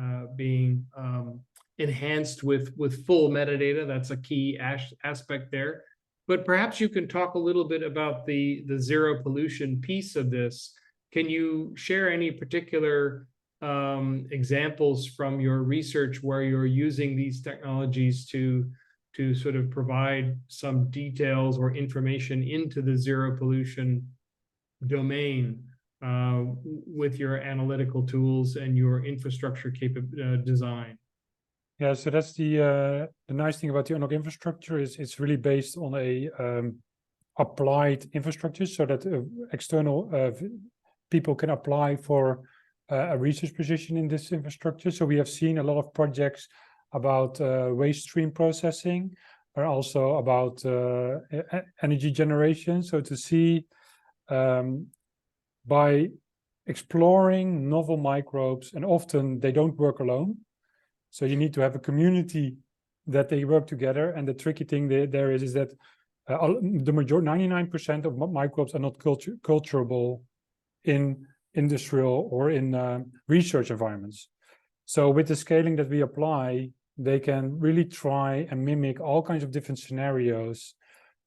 enhanced with full metadata. That's a key aspect there. But perhaps you can talk a little bit about the zero pollution piece of this. Can you share any particular examples from your research where you're using these technologies to sort of provide some details or information into the zero pollution domain with your analytical tools and your infrastructure design? Yeah, so that's the nice thing about the Unlock infrastructure is it's really based on a applied infrastructure, so that external people can apply for a research position in this infrastructure. So we have seen a lot of projects about waste stream processing, but also about energy generation. So to see by exploring novel microbes, and often they don't work alone. So you need to have a community that they work together. And the tricky thing there is that the majority, 99% of microbes are not culturable in industrial or in research environments. So with the scaling that we apply, they can really try and mimic all kinds of different scenarios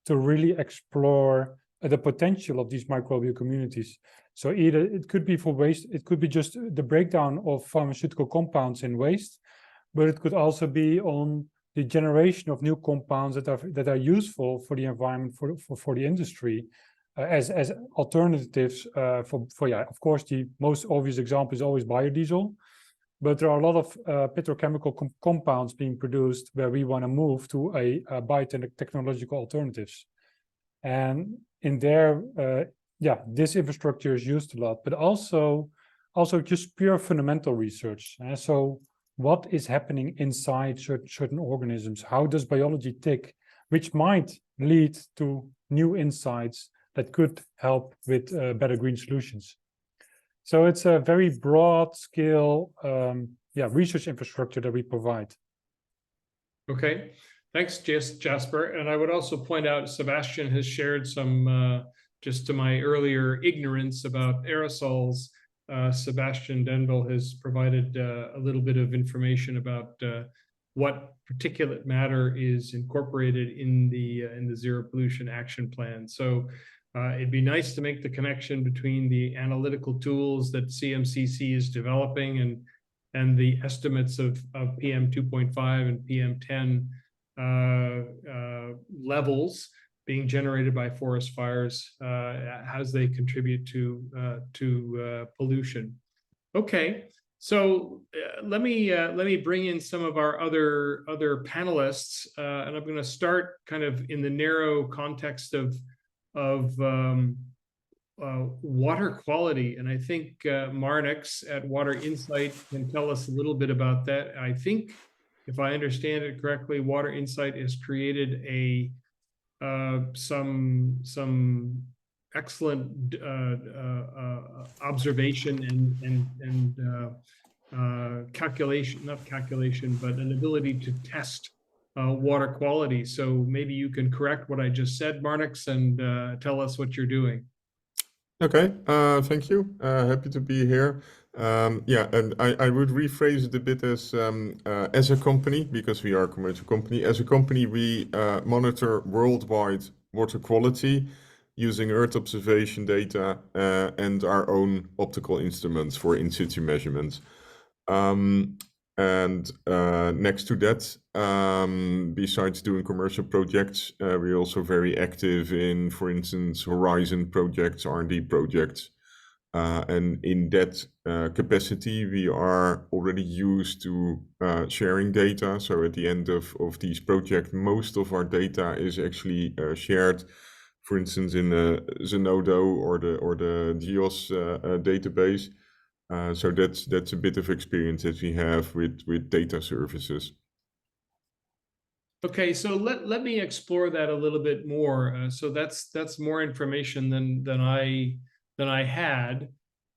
to really explore the potential of these microbial communities. So either it could be for waste, it could be just the breakdown of pharmaceutical compounds in waste, but it could also be on the generation of new compounds that are useful for the environment, for the industry, as alternatives for of course the most obvious example is always biodiesel, but there are a lot of petrochemical compounds being produced where we want to move to a biotechnological alternatives, and in there this infrastructure is used a lot, but also just pure fundamental research. So what is happening inside certain organisms? How does biology tick? Which might lead to new insights that could help with better green solutions. So it's a very broad scale research infrastructure that we provide. Okay, thanks, Jasper. And I would also point out, Sebastian has shared some, just to my earlier ignorance about aerosols, Sebastian Denville has provided a little bit of information about what particulate matter is incorporated in the Zero Pollution Action Plan. So it'd be nice to make the connection between the analytical tools that CMCC is developing and the estimates of PM 2.5 and PM 10 levels being generated by forest fires as they contribute to pollution. Okay, so let me bring in some of our other panelists, and I'm going to start kind of in the narrow context of water quality, and I think Marnix at Water Insight can tell us a little bit about that. I think, if I understand it correctly, Water Insight has created a some excellent observation and calculation, not calculation, but an ability to test water quality. So maybe you can correct what I just said, Marnix, and tell us what you're doing. Okay, thank you. Happy to be here. Yeah, and I would rephrase it a bit as a company, because we are a commercial company. As a company, we monitor worldwide water quality using Earth observation data and our own optical instruments for in situ measurements. And next to that, besides doing commercial projects, we're also very active in, for instance, Horizon projects, R&D projects. And in that capacity, we are already used to sharing data. So at the end of these projects, most of our data is actually shared, for instance, in the Zenodo or the GEOS database. So that's a bit of experience that we have with data services. Okay, so let me explore that a little bit more. So that's more information than I had.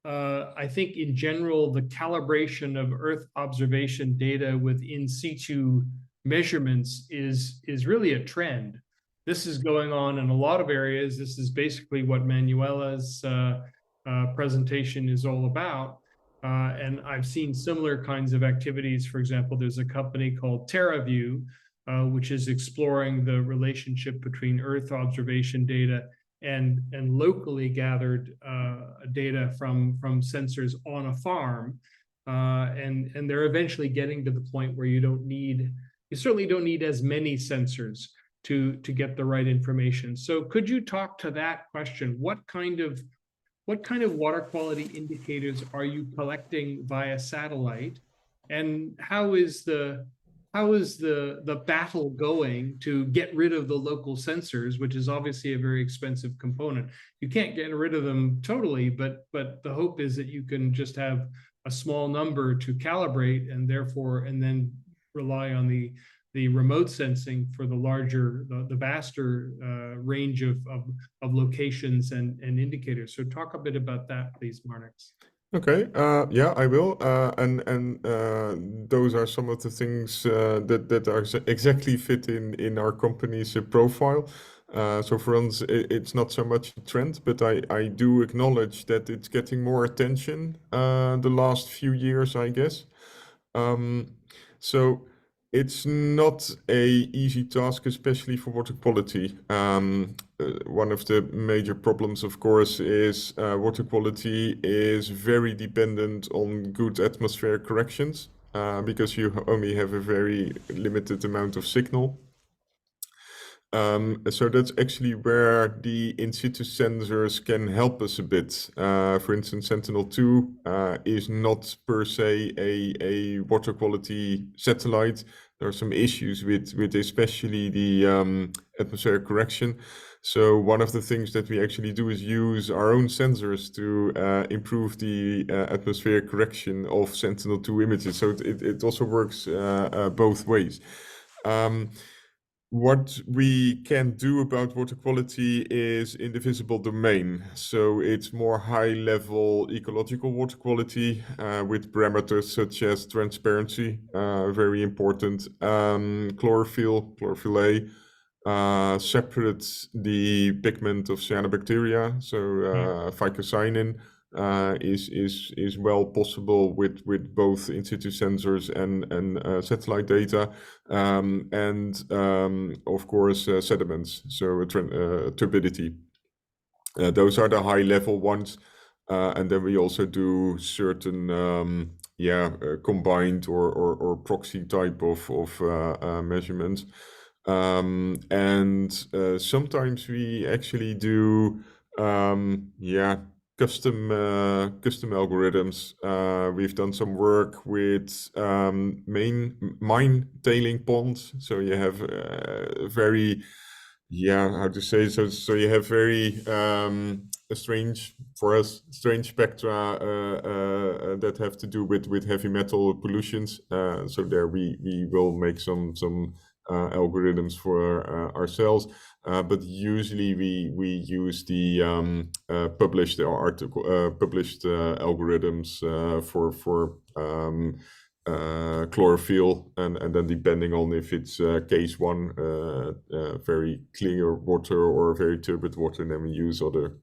I think in general, the calibration of Earth observation data with in situ measurements is really a trend. This is going on in a lot of areas. This is basically what Manuela's presentation is all about. And I've seen similar kinds of activities. For example, there's a company called TerraView, which is exploring the relationship between Earth observation data and locally gathered data from sensors on a farm. And they're eventually getting to the point where you certainly don't need as many sensors to get the right information. So could you talk to that question? What kind of water quality indicators are you collecting via satellite? And how is the battle going to get rid of the local sensors, which is obviously a very expensive component? You can't get rid of them totally, but the hope is that you can just have a small number to calibrate and then rely on the remote sensing for the vaster range of locations and indicators. So talk a bit about that, please, Marnix. Okay, yeah, I will. And those are some of the things that are exactly fit in our company's profile. So for us, it's not so much a trend, but I do acknowledge that it's getting more attention the last few years, I guess. So it's not a easy task, especially for water quality. One of the major problems, of course, is water quality is very dependent on good atmospheric corrections because you only have a very limited amount of signal. So that's actually where the in situ sensors can help us a bit. For instance, Sentinel-2 is not per se a water quality satellite. There are some issues with especially the atmospheric correction. So one of the things that we actually do is use our own sensors to improve the atmospheric correction of Sentinel-2 images. So it also works both ways. What we can do about water quality is in the visible domain. So it's more high-level ecological water quality with parameters such as transparency, very important, chlorophyll A, separate the pigment of cyanobacteria, so phycocyanin is well possible with both in situ sensors and satellite data, and of course sediments, so turbidity. Those are the high level ones, and then we also do certain combined or proxy type of measurements, and sometimes we actually do custom algorithms. We've done some work with mine tailing ponds. So you have very, how to say, so you have very strange spectra that have to do with heavy metal pollutions. So there we will make some algorithms for ourselves. But usually we use the published algorithms for chlorophyll, and then depending on if it's case 1, very clear water or very turbid water, then we use other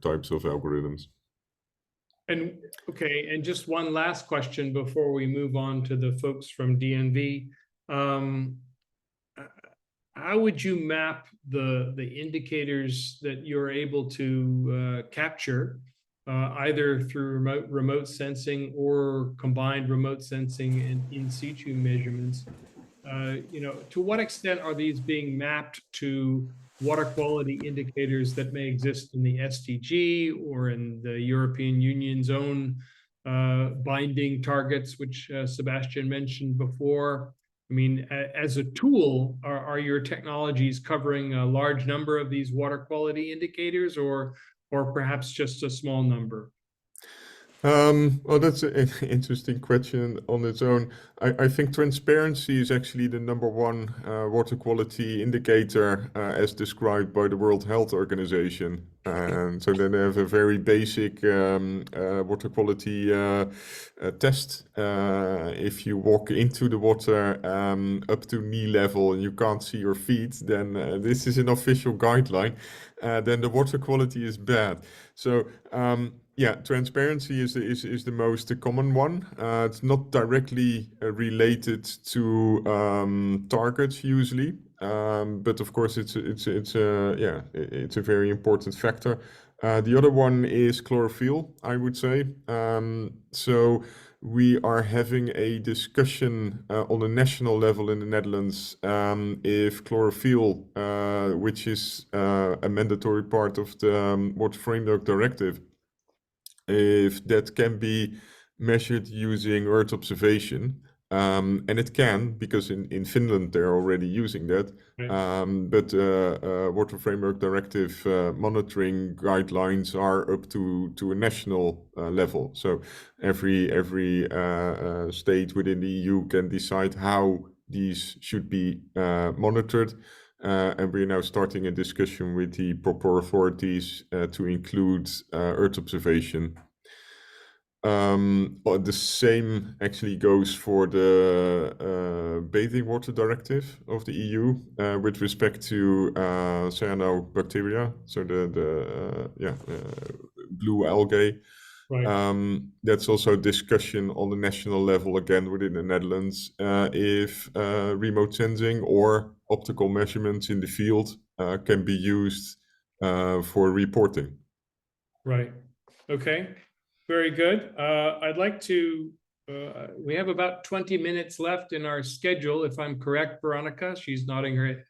types of algorithms. And okay, and just one last question before we move on to the folks from DNV. How would you map the indicators that you're able to capture, either through remote sensing or combined remote sensing and in situ measurements? To what extent are these being mapped to water quality indicators that may exist in the SDG or in the European Union's own binding targets, which Sebastian mentioned before? I mean, as a tool, are your technologies covering a large number of these water quality indicators, or perhaps just a small number? Well, that's an interesting question on its own. I think transparency is actually the #1 water quality indicator as described by the World Health Organization. And so then they have a very basic water quality test. If you walk into the water up to knee level and you can't see your feet, then this is an official guideline. Then the water quality is bad. So yeah, transparency is the most common one. It's not directly related to targets usually, but of course it's a very important factor. The other one is chlorophyll, I would say. So we are having a discussion on a national level in the Netherlands if chlorophyll, which is a mandatory part of the Water Framework Directive, if that can be measured using Earth observation. And it can, because in Finland they're already using that. Right. But Water Framework Directive monitoring guidelines are up to a national level. So every state within the EU can decide how these should be monitored. And we're now starting a discussion with the proper authorities to include Earth observation. The same actually goes for the Bathing Water Directive of the EU with respect to cyanobacteria, so the blue algae. Right. That's also a discussion on the national level again within the Netherlands if remote sensing or optical measurements in the field can be used for reporting. Right. Okay. Very good. I'd like to, we have about 20 minutes left in our schedule, if I'm correct, Veronica. She's nodding her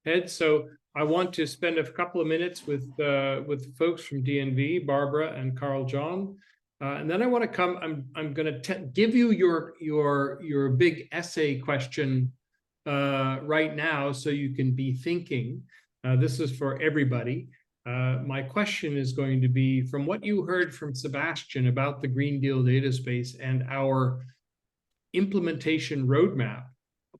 head. So I want to spend a couple of minutes with folks from DNV, Barbara and Carl John. And then I want to come, I'm going to give you your big essay question right now so you can be thinking. This is for everybody. My question is going to be, from what you heard from Sebastian about the Green Deal data space and our implementation roadmap,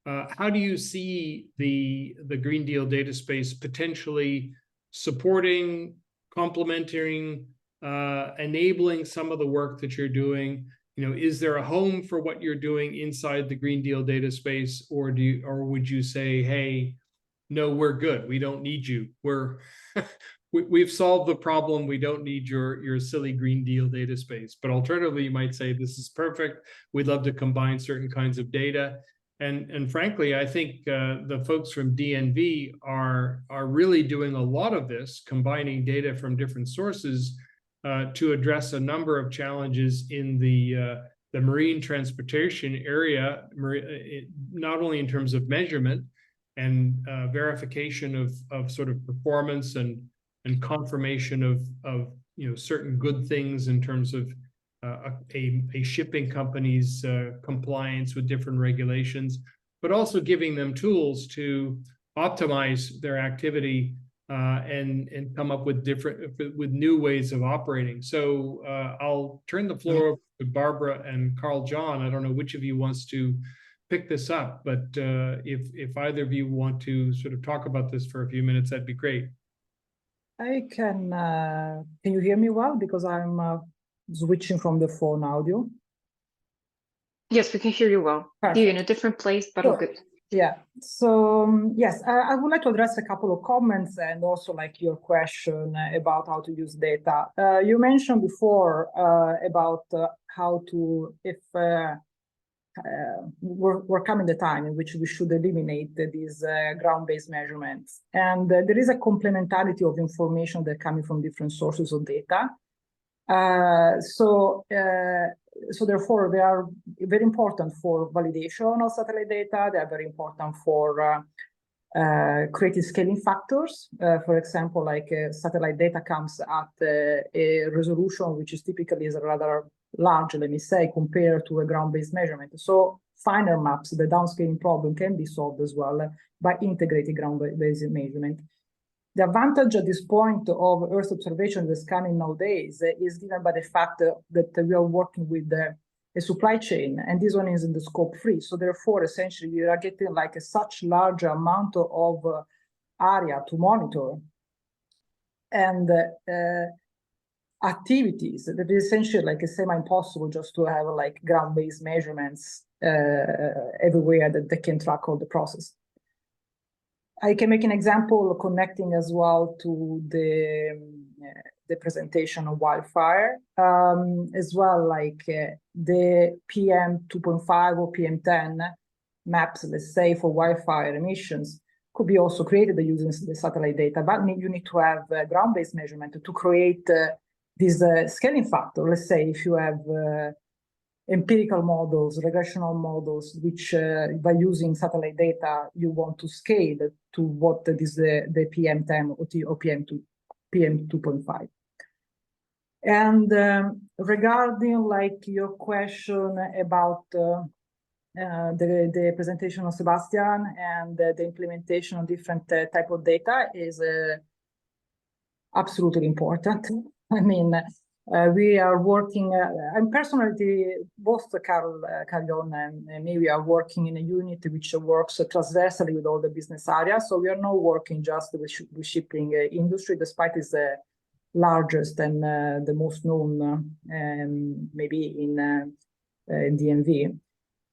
how do you see the Green Deal data space potentially supporting, complementing, enabling some of the work that you're doing? Is there a home for what you're doing inside the Green Deal data space, or would you say, hey, no, we're good, we don't need you, we've solved the problem, we don't need your silly Green Deal data space? But alternatively, you might say, this is perfect, we'd love to combine certain kinds of data. And frankly, I think the folks from DNV are really doing a lot of this, combining data from different sources to address a number of challenges in the marine transportation area, not only in terms of measurement and verification of sort of performance and confirmation of certain good things in terms of a shipping company's compliance with different regulations, but also giving them tools to optimize their activity and come up with new ways of operating. So I'll turn the floor over to Barbara and Carl John. I don't know which of you wants to pick this up, but if either of you want to sort of talk about this for a few minutes, that'd be great. I can you hear me well? Because I'm switching from the phone audio. Yes, we can hear you well. Perfect. You're in a different place, but all good. Yeah, so yes, I would like to address a couple of comments and also like your question about how to use data. You mentioned before about how to, if we're coming the time in which we should eliminate these ground-based measurements. And there is a complementarity of information that coming from different sources of data. So therefore, they are very important for validation of satellite data. They are very important for creating scaling factors. For example, like satellite data comes at a resolution which is typically is rather large, let me say, compared to a ground-based measurement. So finer maps, the downscaling problem can be solved as well by integrating ground-based measurement. The advantage at this point of Earth observation that's coming nowadays is given by the fact that we are working with a supply chain, and this one is in the scope free. So therefore, essentially, you are getting like such large amount of area to monitor and activities that is essentially like a semi-impossible just to have like ground-based measurements everywhere that can track all the process. I can make an example connecting as well to the presentation of wildfire, as well like the PM 2.5 or PM10 maps, let's say, for wildfire emissions could be also created using the satellite data, but you need to have ground-based measurement to create this scaling factor. Let's say if you have empirical models, regressional models, which by using satellite data, you want to scale to what is the PM10 or PM 2.5. And regarding like your question about the presentation of Sebastian and the implementation of different type of data is absolutely important. I mean, we are working, I'm personally, both Carl-Jon and me, we are working in a unit which works transversally with all the business areas. So we are not working just with shipping industry, despite it's the largest and the most known, maybe in DNV.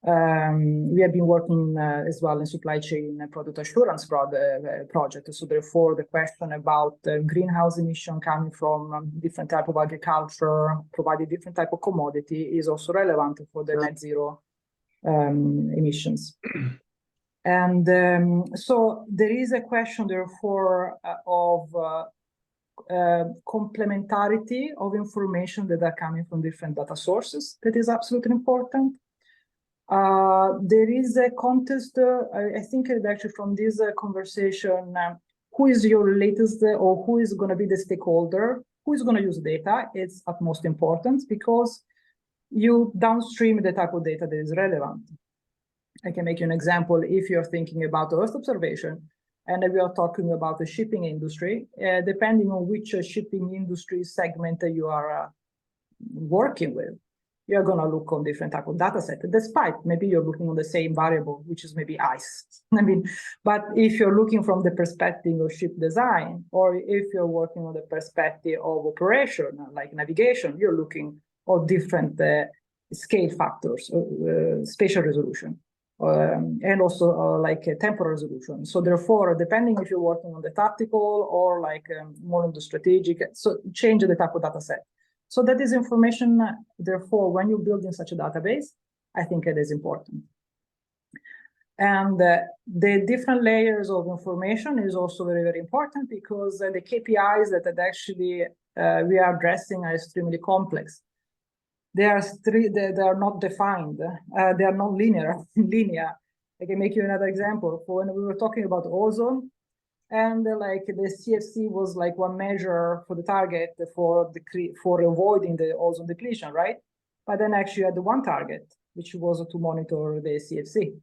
We have been working as well in supply chain product assurance project. So therefore, the question about greenhouse emission coming from different type of agriculture, providing different type of commodity is also relevant for the net zero emissions. And so there is a question, therefore, of complementarity of information that are coming from different data sources. That is absolutely important. There is a contest, I think actually from this conversation, who is your latest or who is going to be the stakeholder, who is going to use data, it's at most important because you downstream the type of data that is relevant. I can make you an example. If you're thinking about Earth observation and we are talking about the shipping industry, depending on which shipping industry segment you are working with, you're going to look on different type of data set, despite maybe you're looking on the same variable, which is maybe ice. I mean, but if you're looking from the perspective of ship design, or if you're working on the perspective of operation, like navigation, you're looking at different scale factors, spatial resolution, and also like temporal resolution. So therefore, depending if you're working on the tactical or like more on the strategic, so change the type of data set. So that is information, therefore, when you build in such a database, I think it is important. And the different layers of information is also very, very important because the KPIs that actually we are addressing are extremely complex. They are not defined. They are not linear. I can make you another example. For when we were talking about ozone, and like the CFC was like one measure for the target for avoiding the ozone depletion, right? But then actually you had the one target, which was to monitor the CFC.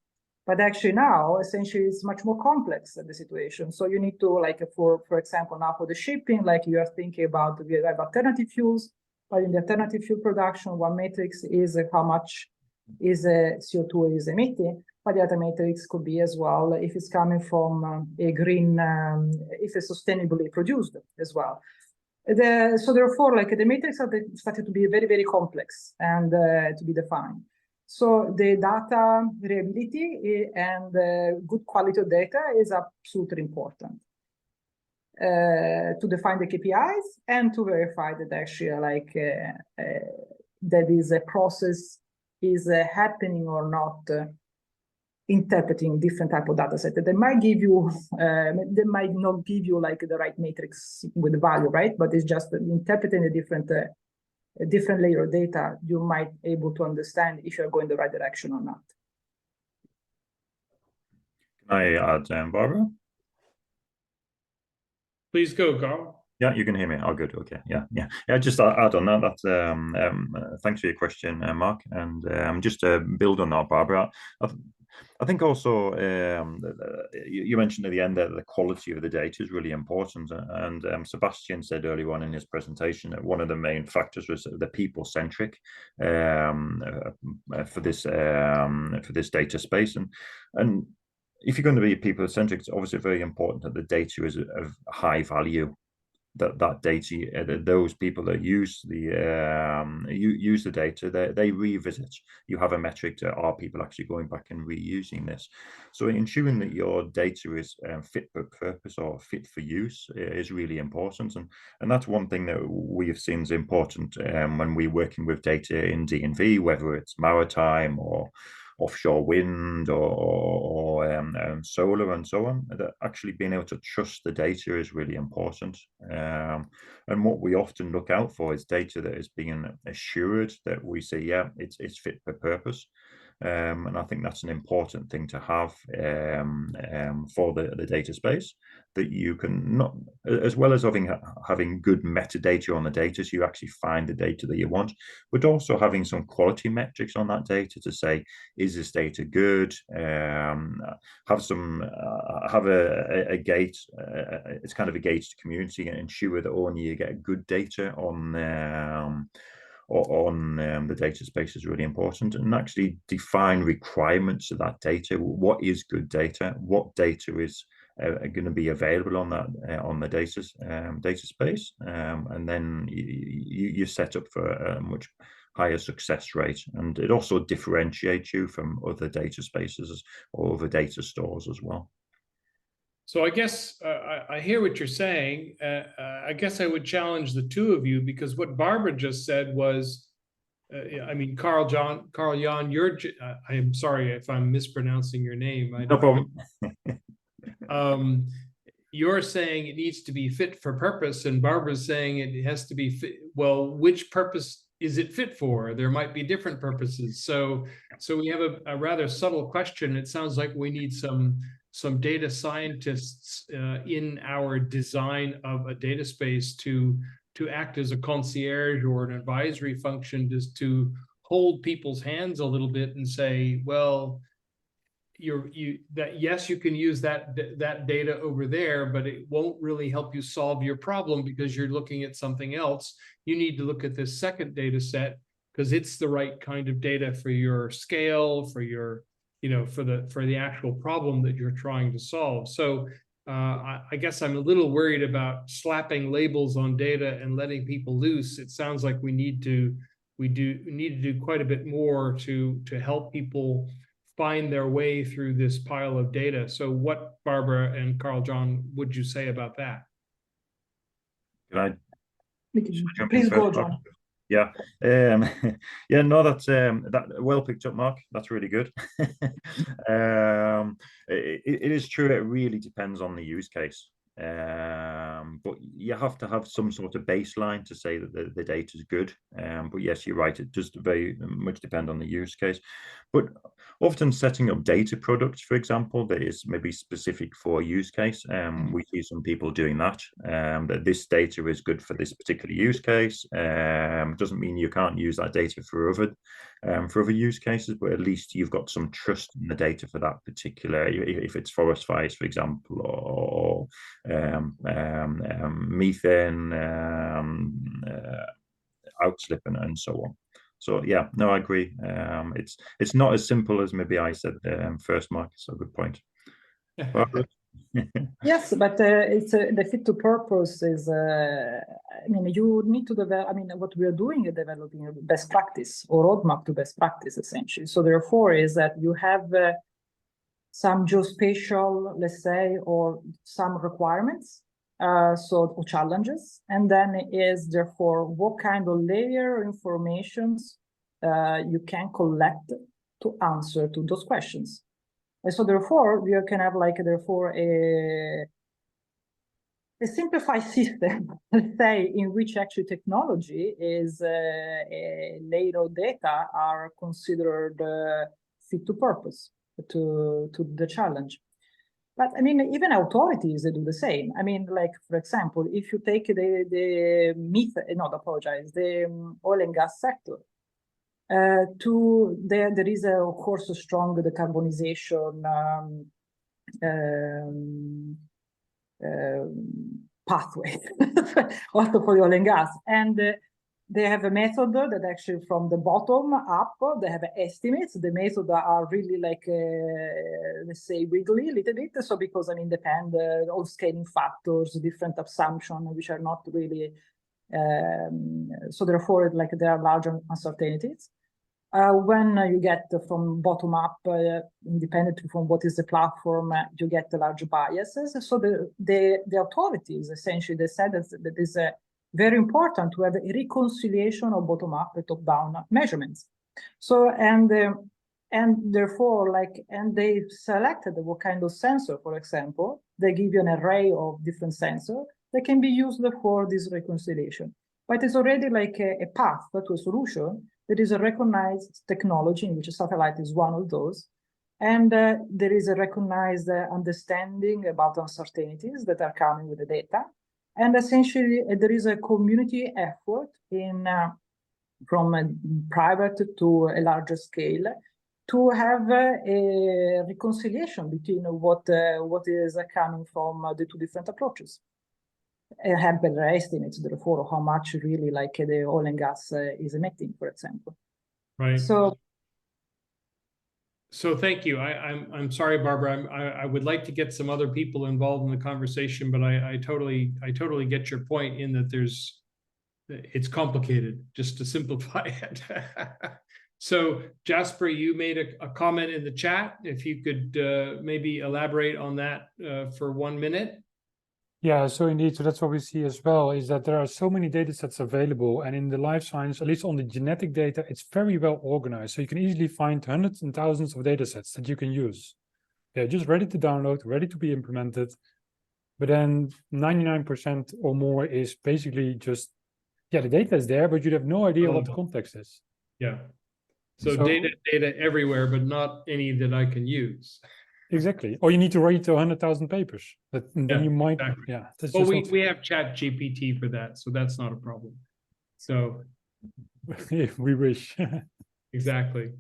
But actually now, essentially, it's much more complex, the situation. So you need to, like, for example, now for the shipping, like you are thinking about, we have alternative fuels, but in the alternative fuel production, one matrix is how much is CO2 is emitting. but the other matrix could be as well if it's coming from a green, if it's sustainably produced as well. So therefore, like the matrix are started to be very, very complex and to be defined. So the data reliability and good quality of data is absolutely important to define the KPIs and to verify that actually that is a process is happening or not. Interpreting different type of data set that they might give you, they might not give you like the right matrix with the value, right? But it's just interpreting the different layer of data, you might able to understand if you're going the right direction or not. Can I add, Barbara? Please go, Carl. Yeah, you can hear me. Oh, good. Okay. Yeah. Just add on that. That's thanks for your question, Mark. And just to build on that, Barbara, I think also you mentioned at the end that the quality of the data is really important. And Sebastian said earlier on in his presentation that one of the main factors was the people-centric for this data space. And if you're going to be people-centric, it's obviously very important that the data is of high value. That data, those people that use the data, they revisit. You have a metric to, are people actually going back and reusing this? So ensuring that your data is fit for purpose or fit for use is really important, and that's one thing that we have seen is important when we're working with data in D&V, whether it's maritime or offshore wind or solar and so on. That actually being able to trust the data is really important. And what we often look out for is data that is being assured that we say, yeah, it's fit for purpose. And I think that's an important thing to have for the data space, that you can not, as well as having good metadata on the data, so you actually find the data that you want, but also having some quality metrics on that data to say, is this data good? Have a gate. It's kind of a gate to community, and ensure that only you get good data on the data space is really important, and actually define requirements of that data. What is good data? What data is going to be available on that on the data space, and then you set up for a much higher success rate, and it also differentiates you from other data spaces or other data stores as well. So I guess I hear what you're saying. I guess I would challenge the two of you, because what Barbara just said was, I mean, Carl Jan, I am sorry if I'm mispronouncing your name. No problem. You're saying it needs to be fit for purpose, and Barbara's saying it has to be fit. Well, which purpose is it fit for? There might be different purposes. So we have a rather subtle question. It sounds like we need some data scientists in our design of a data space to act as a concierge or an advisory function, just to hold people's hands a little bit and say, well, yes, you can use that data over there, but it won't really help you solve your problem because you're looking at something else. You need to look at this second data set because it's the right kind of data for your scale, for your, for the actual problem that you're trying to solve. So I guess I'm a little worried about slapping labels on data and letting people loose. It sounds like we need to do quite a bit more to help people find their way through this pile of data. So what, Barbara and Carl John, would you say about that? Please go, John. Yeah, yeah, no, that's that well picked up, Mark. That's really good. It is true. It really depends on the use case. But you have to have some sort of baseline to say that the data is good. But yes, you're right. It does very much depend on the use case. But often setting up data products, for example, that is maybe specific for a use case. We see some people doing that. That this data is good for this particular use case. Doesn't mean you can't use that data for other use cases, but at least you've got some trust in the data for that particular, if it's forest fires, for example, or methane outslip and so on. So yeah, no, I agree. It's not as simple as maybe I said first, Mark. So good point. Yes, but it's the fit to purpose is. I mean, you need to develop. I mean, what we are doing is developing a best practice or roadmap to best practice, essentially. So therefore, is that you have some geospatial, let's say, or some requirements, or challenges, and then is therefore what kind of layer informations you can collect to answer to those questions. And so therefore, we can have like, therefore, a simplified system, let's say, in which actually technology is a layer of data are considered fit to purpose to the challenge. But I mean, even authorities, they do the same. I mean, like, for example, if you take the oil and gas sector, there is of course a strong decarbonization pathway also for the oil and gas, and they have a method that actually from the bottom up, they have estimates. The methods are really like, let's say, wiggly a little bit. So because, I mean, depend on scaling factors, different assumptions, which are not really, so therefore, like there are large uncertainties. When you get from bottom up, independently from what is the platform, you get the large biases. So the authorities, essentially, they said that is very important to have a reconciliation of bottom up and top down measurements. So, and therefore, like, and they selected what kind of sensor, for example. They give you an array of different sensors that can be used for this reconciliation. But it's already like a path to a solution. There is a recognized technology, in which a satellite is one of those. And there is a recognized understanding about uncertainties that are coming with the data. And essentially, there is a community effort from a private to a larger scale to have a reconciliation between what is coming from the two different approaches. Have better estimates, therefore, how much really like the oil and gas is emitting, for example. Right. So thank you. I'm sorry, Barbara. I would like to get some other people involved in the conversation, but I totally get your point in that it's complicated, just to simplify it. So Jasper, you made a comment in the chat. If you could maybe elaborate on that for 1 minute. Yeah, so indeed, so that's what we see as well, is that there are so many data sets available, and in the life science, at least on the genetic data, it's very well organized. So you can easily find hundreds and thousands of data sets that you can use. They're just ready to download, ready to be implemented. But then 99% or more is basically just, yeah, the data is there, but you have no idea what the context is. Yeah. So data everywhere, but not any that I can use. Exactly. Or you need to write 100,000 papers. Then you might, exactly. Yeah. Well, we have Chat GPT for that, so that's not a problem. So we wish. Exactly.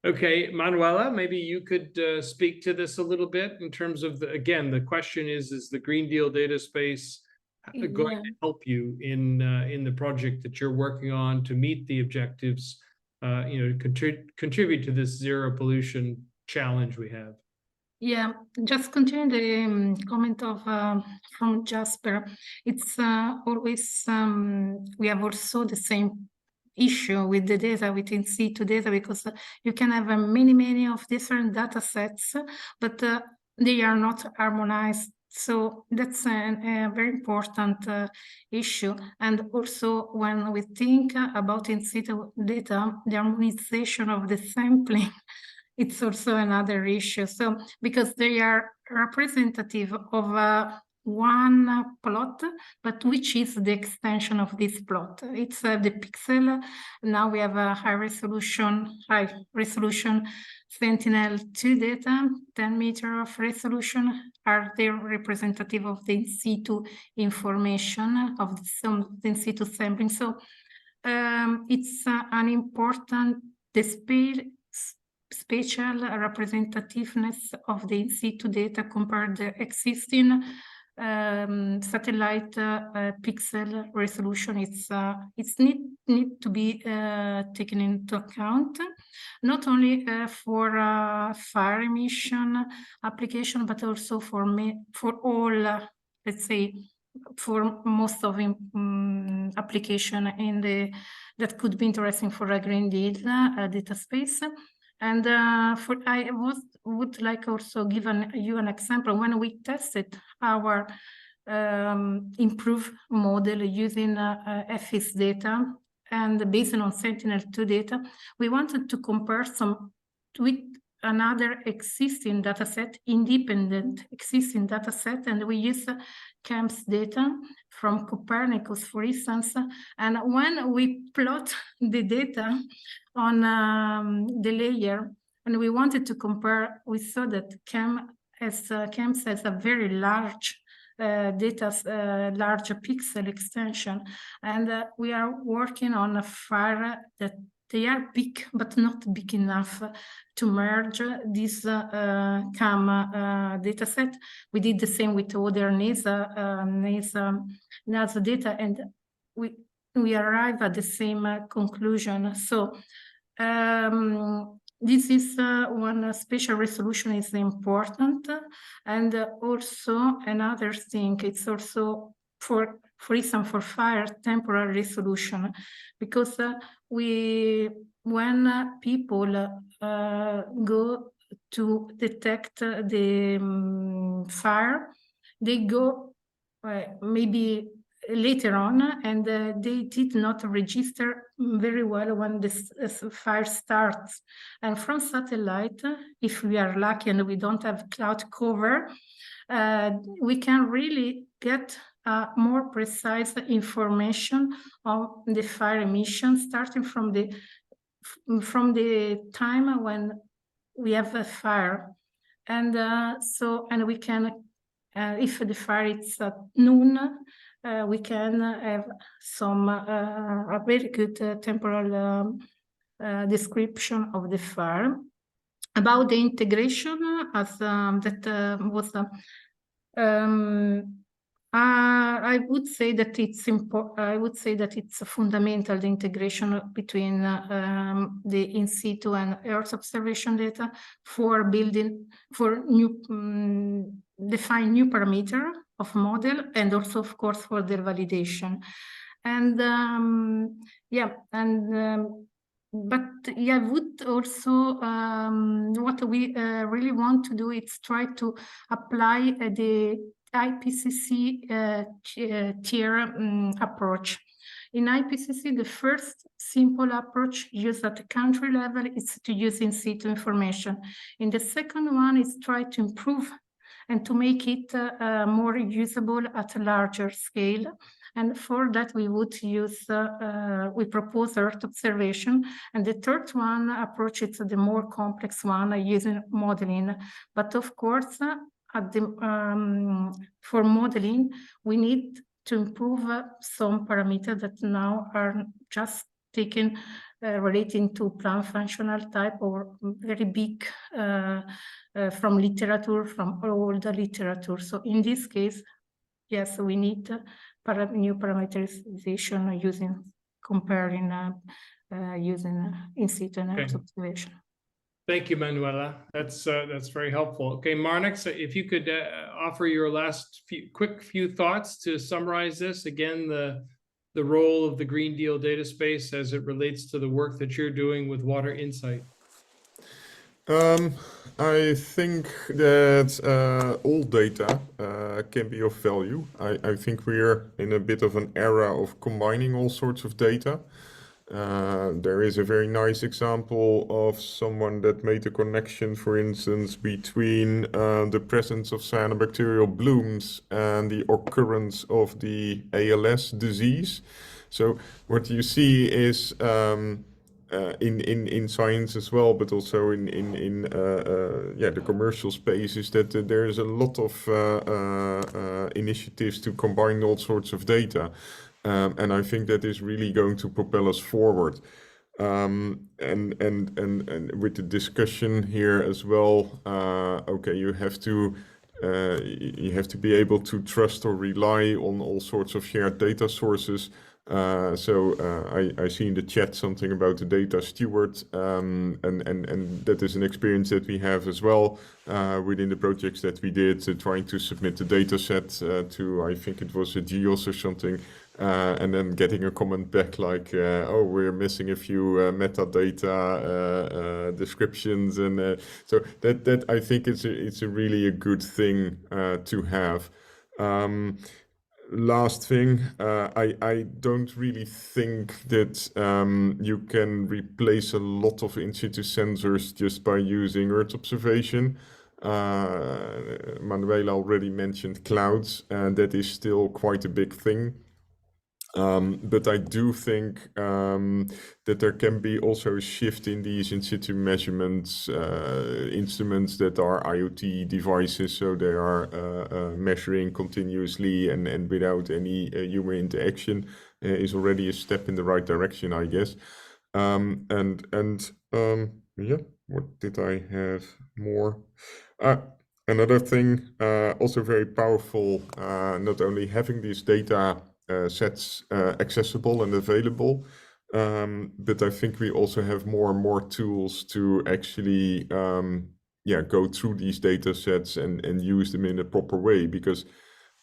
Okay, Manuela, maybe you could speak to this a little bit in terms of again, the question is the Green Deal data space going to help you in the project that you're working on to meet the objectives, contribute to this zero pollution challenge we have? Yeah, just continuing the comment of from Jasper, it's always we have also the same issue with the data, with in situ data, because you can have many of different data sets, but they are not harmonized. So that's a very important issue. And also when we think about in situ data, the harmonization of the sampling, it's also another issue. So because they are representative of one plot, but which is the extension of this plot? It's the pixel. Now we have a high resolution Sentinel-2 data, 10 meter of resolution. Are they representative of the in situ information of some in situ sampling? So it's an important spatial representativeness of the in situ data compared to the existing satellite pixel resolution. It's need to be taken into account, not only for fire emission application, but also for all, let's say, for most of application that could be interesting for a Green Deal data space. And I would like also give you an example. When we tested our improved model using FIS data and based on Sentinel-2 data, we wanted to compare some with another existing data set, independent existing data set, and we use CAMS data from Copernicus, for instance. And when we plot the data on the layer, and we wanted to compare, we saw that CAMS has a very large large pixel extension, and we are working on a fire that they are big, but not big enough to merge this CAM data set. We did the same with other NASA data, and we arrive at the same conclusion. So this is one spatial resolution is important, and also another thing, it's also for instance for fire temporal resolution, because when people go to detect the fire, they go maybe later on, and they did not register very well when this fire starts. And from satellite, if we are lucky and we don't have cloud cover, we can really get more precise information on the fire emissions, starting from the time when we have a fire. And and we can, if the fire is at noon, we can have some a very good temporal description of the fire. About the integration, as that was, I would say that it's important. I would say that it's fundamental, the integration between the in situ and Earth observation data for building, for new define new parameter of model, and also of course for their validation. And yeah, and but yeah, I would also what we really want to do is try to apply the IPCC tier approach. In IPCC, the first simple approach used at the country level is to use in situ information. In the second one is try to improve and to make it more usable at a larger scale. And for that, we would use, we propose Earth observation. And the third one approach is the more complex one using modeling. But of course, at the, for modeling, we need to improve some parameters that now are just taken relating to plant functional type or very big from literature, from all the literature. So in this case, yes, we need new parameterization using comparing using in situ and Earth observation. Thank you, Manuela. That's very helpful. Okay, Marnix, if you could offer your last quick few thoughts to summarize this again, the role of the Green Deal data space as it relates to the work that you're doing with Water Insight. I think that all data can be of value. I think we're in a bit of an era of combining all sorts of data. There is a very nice example of someone that made a connection, for instance, between the presence of cyanobacterial blooms and the occurrence of the ALS disease. So what you see is in science as well, but also in the commercial space, is that there is a lot of initiatives to combine all sorts of data. And I think that is really going to propel us forward. And with the discussion here as well, okay, you have to be able to trust or rely on all sorts of shared data sources. I see in the chat something about the data steward, and that is an experience that we have as well within the projects that we did, trying to submit the data set to, I think it was a GEOS or something, and then getting a comment back like, oh, we're missing a few metadata descriptions, and so that I think it's a really a good thing to have. Last thing, I don't really think that you can replace a lot of in-situ sensors just by using Earth observation. Manuela already mentioned clouds, and that is still quite a big thing. But I do think that there can be also a shift in these in-situ measurements, instruments that are IoT devices, so they are measuring continuously and without any human interaction, is already a step in the right direction, I guess. Yeah, what did I have more? Another thing, also very powerful, not only having these data sets accessible and available, but I think we also have more and more tools to actually go through these data sets and use them in a proper way, because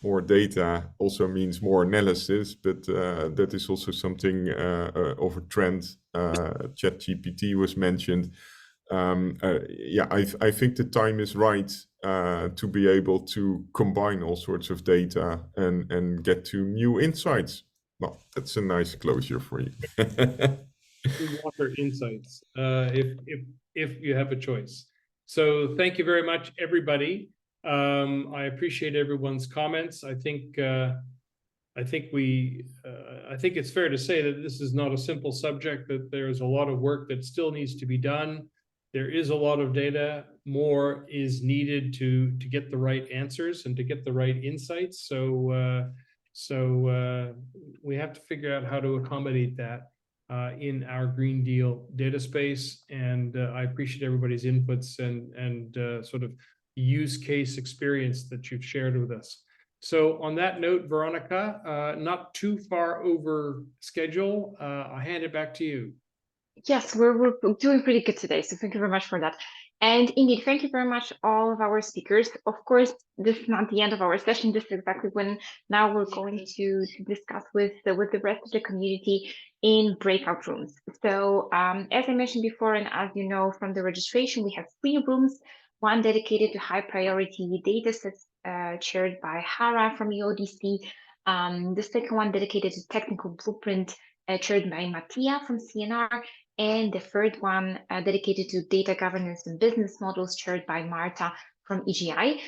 more data also means more analysis, but that is also something of a trend. ChatGPT was mentioned. I think the time is right to be able to combine all sorts of data and get to new insights. Well, that's a nice closure for you. Water insights, if you have a choice. So thank you very much, everybody. I appreciate everyone's comments. I think it's fair to say that this is not a simple subject, that there's a lot of work that still needs to be done. There is a lot of data. More is needed to get the right answers and to get the right insights. So we have to figure out how to accommodate that in our Green Deal data space. And I appreciate everybody's inputs and sort of use case experience that you've shared with us. So on that note, Veronica, not too far over schedule, I'll hand it back to you. Yes, we're doing pretty good today, so thank you very much for that. And indeed, thank you very much, all of our speakers. Of course, this is not the end of our session. This is exactly when now we're going to discuss with the rest of the community in breakout rooms. So as I mentioned before, and as you know from the registration, we have 3 rooms, one dedicated to high priority data sets chaired by Hara from EODC. The second one dedicated to technical blueprint chaired by Mattia from CNR. And the third one dedicated to data governance and business models chaired by Marta from EGI.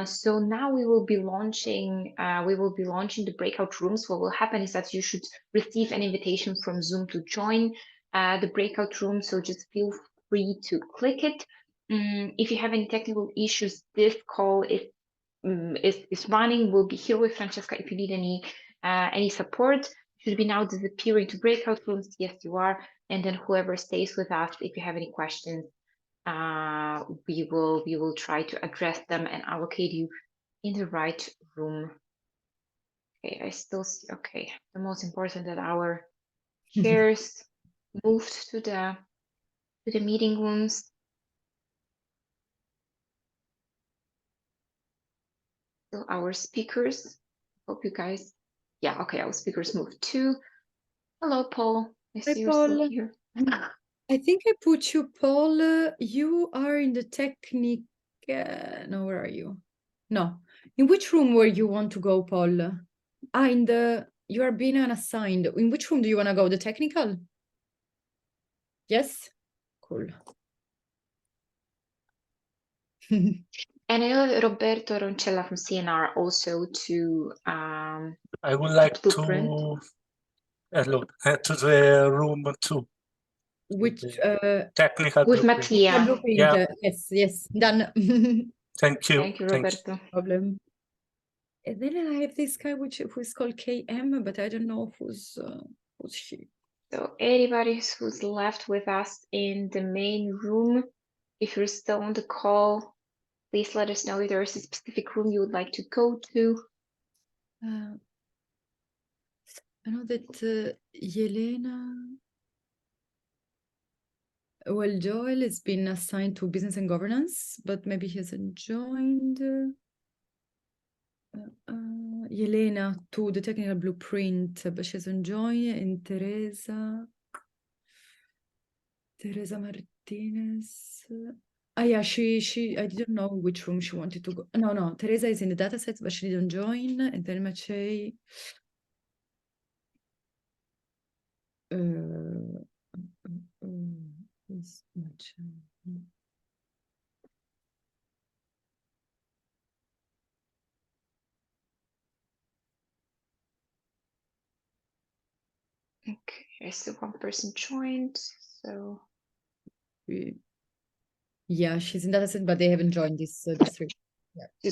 So now we will be launching the breakout rooms. What will happen is that you should receive an invitation from Zoom to join the breakout room. So just feel free to click it. If you have any technical issues, this call is running. We'll be here with Francesca if you need any support. Should be now disappearing to breakout rooms? Yes, you are. And then whoever stays with us, if you have any questions, we will try to address them and allocate you in the right room. Okay, I still see. Okay, the most important that our chairs moved to the meeting rooms. So our speakers. Hope you guys. Yeah. Okay, our speakers moved too. Hello, Paul. I see you're still here. I think I put you, Paul. You are in the technique. No, where are you? No. In which room where you want to go, Paul? You are being unassigned. In which room do you want to go? The technical? Yes? Cool. And I know Roberto Roncella from CNR also to I would like blueprint. to the room 2. Which technical with blueprint. Mattia. Blueprint. Yeah. Yes, done. Thank you. Thank you, Roberto. No problem. And then I have this guy who is called KM, but I don't know who's she. So anybody who's left with us in the main room, if you're still on the call, please let us know if there is a specific room you would like to go to. I know that Yelena, well, Joel has been assigned to business and governance, but maybe he hasn't joined. Yelena to the technical blueprint, but she hasn't joined. And Teresa Martinez. Yeah, she I didn't know which room she wanted to go. No, Teresa is in the datasets, but she didn't join. And then Maciej. Is Maciej. Okay, I see one person joined, so Yeah, she's in dataset, but they haven't joined this week. Yeah.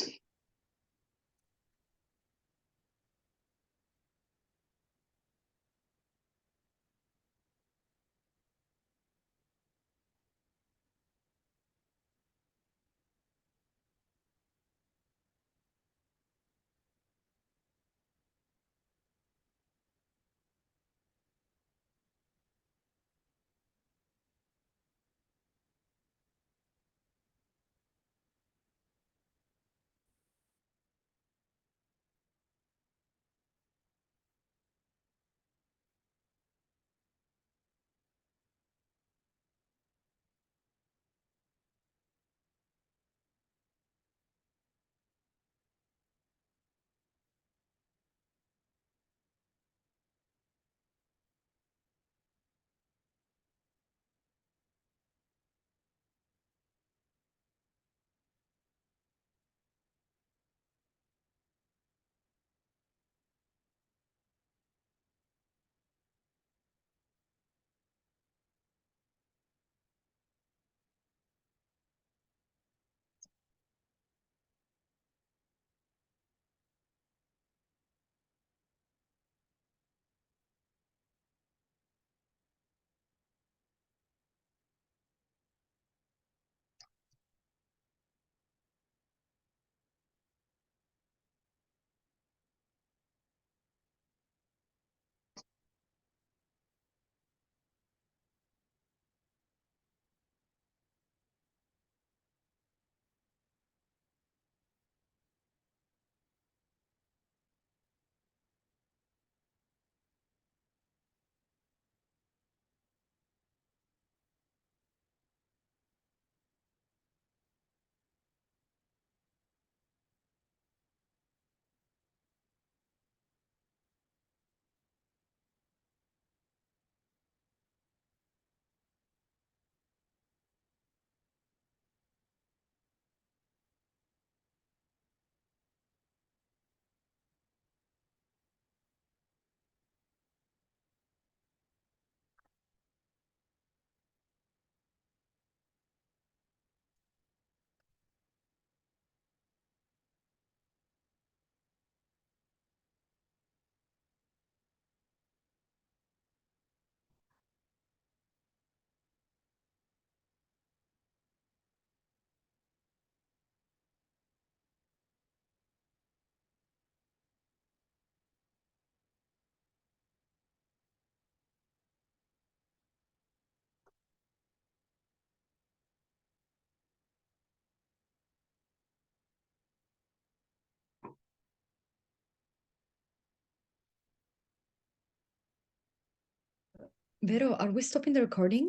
Vero, are we stopping the recording?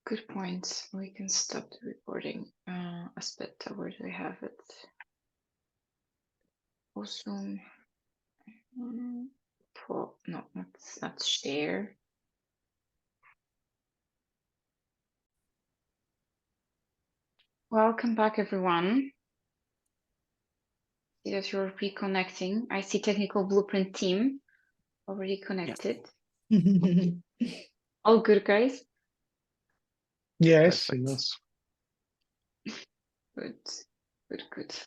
good point. We can stop the recording. Aspetta, where do I have it? Also, no, that's share. Welcome back, everyone. See that you're reconnecting. I see technical blueprint team already connected. All good, guys? Yes, Perfect. yes. Good.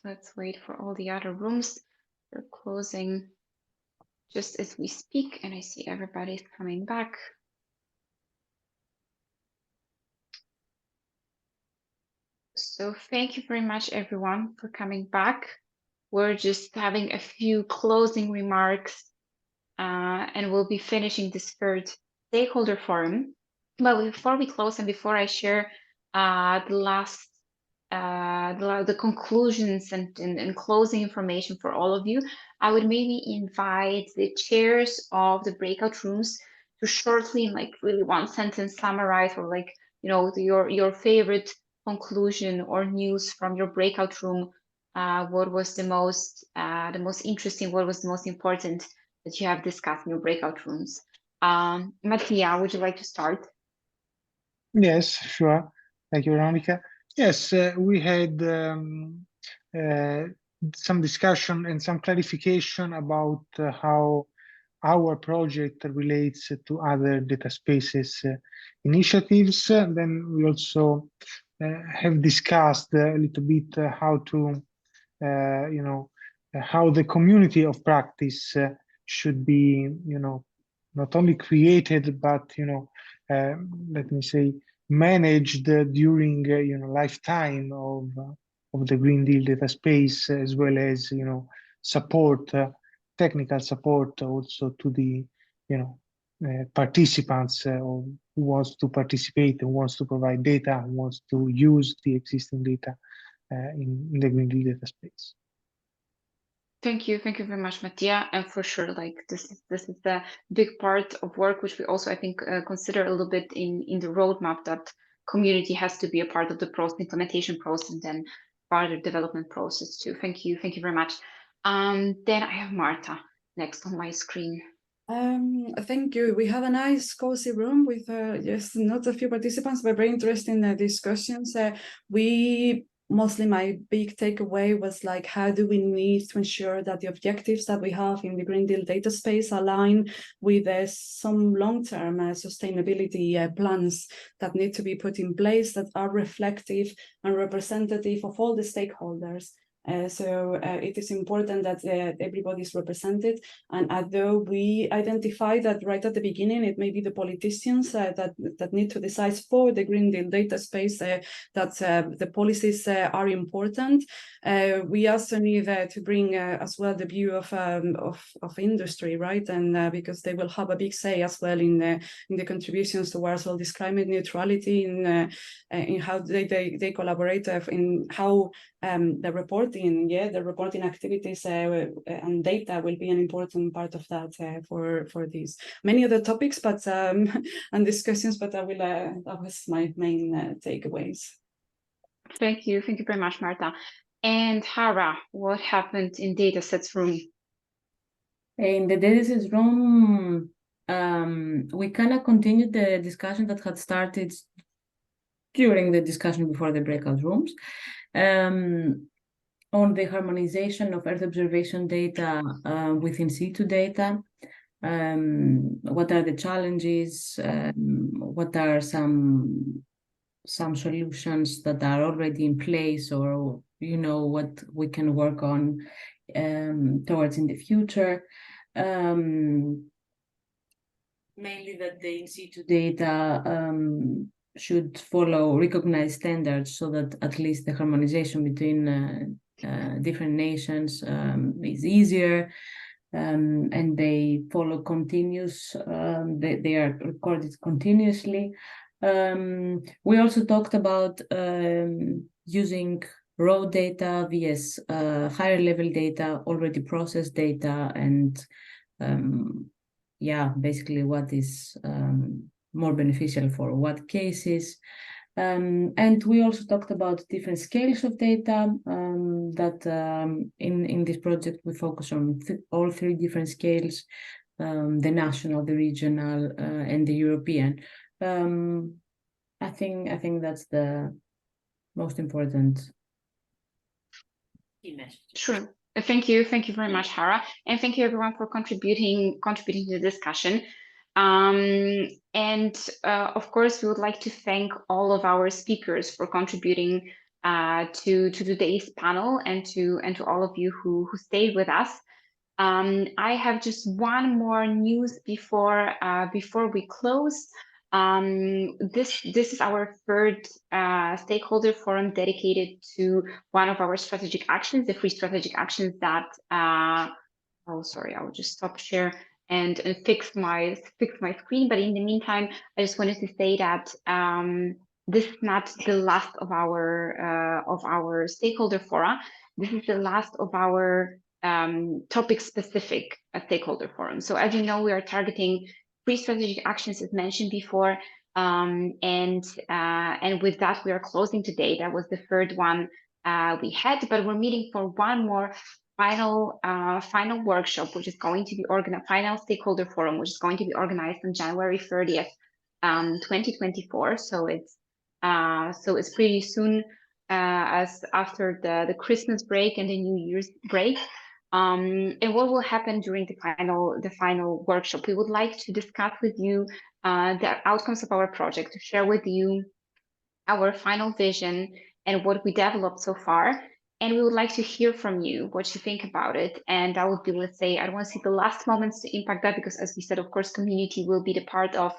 Let's wait for all the other rooms. They're closing just as we speak, and I see everybody's coming back. So thank you very much, everyone, for coming back. We're just having a few closing remarks and we'll be finishing this third stakeholder forum. But before we close and before I share the conclusions and closing information for all of you, I would maybe invite the chairs of the breakout rooms to shortly, in like really one sentence, summarize, or like, you know, your favorite conclusion or news from your breakout room. What was the most interesting? What was the most important that you have discussed in your breakout rooms? Mattia, would you like to start? Yes, sure. Thank you, Veronica. Yes, we had some discussion and some clarification about how our project relates to other data spaces initiatives. Then we also have discussed a little bit how to, how the community of practice should be, not only created, but, let me say, managed during, lifetime of the Green Deal data space, as well as, support, technical support also to the, participants who wants to participate, who wants to provide data, who wants to use the existing data in the Green Deal data space. Thank you very much, Mattia. And for sure, like this is the big part of work which we also, I think, consider a little bit in the roadmap, that community has to be a part of the implementation process and then part of the development process too. Thank you very much. Then I have Marta next on my screen. Thank you. We have a nice cozy room with just not a few participants, but very interesting discussions. Mostly my big takeaway was like, how do we need to ensure that the objectives that we have in the Green Deal data space align with some long-term sustainability plans that need to be put in place that are reflective and representative of all the stakeholders. So it is important that everybody is represented. And although we identify that right at the beginning, it may be the politicians that need to decide for the Green Deal data space that the policies are important, we also need to bring as well the view of industry, right? And because they will have a big say as well in the contributions towards all this climate neutrality, in how they collaborate, in how the reporting activities and data will be an important part of that for these many other topics, but and discussions. But that was my main takeaways. Thank you very much, Marta. And Hara, what happened in datasets room? In the datasets room, we kind of continued the discussion that had started during the discussion before the breakout rooms. On the harmonization of Earth observation data with in situ data. What are the challenges? What are some solutions that are already in place, or what we can work on towards in the future? Mainly that the in situ data should follow recognized standards, so that at least the harmonization between different nations is easier, and they follow continuous, they are recorded continuously. We also talked about using raw data vs higher level data, already processed data, and basically what is more beneficial for what cases. And we also talked about different scales of data, that in this project we focus on all three different scales, the national, the regional, and the European. I think that's the most important key message. Sure. Thank you very much, Hara, and thank you everyone for contributing to the discussion. And of course, we would like to thank all of our speakers for contributing to today's panel, and to all of you who stayed with us. I have just one more news before we close. This is our third stakeholder forum dedicated to one of our strategic actions, the 3 strategic actions that. Oh, sorry, I will just stop share and fix my screen. But in the meantime, I just wanted to say that this is not the last of our stakeholder fora. This is the last of our topic-specific stakeholder forum. So as you know, we are targeting 3 strategic actions as mentioned before, and with that we are closing today. That was the 3rd one we had, but we're meeting for one more final workshop, which is going to be organized, final stakeholder forum, which is going to be organized on January 30th, 2024. So it's pretty soon, as after the Christmas break and the New Year's break. And what will happen during the final workshop? We would like to discuss with you the outcomes of our project, to share with you our final vision and what we developed so far. And we would like to hear from you what you think about it. And that would be, let's say, I don't want to see the last moments to impact that, because as we said, of course, community will be the part of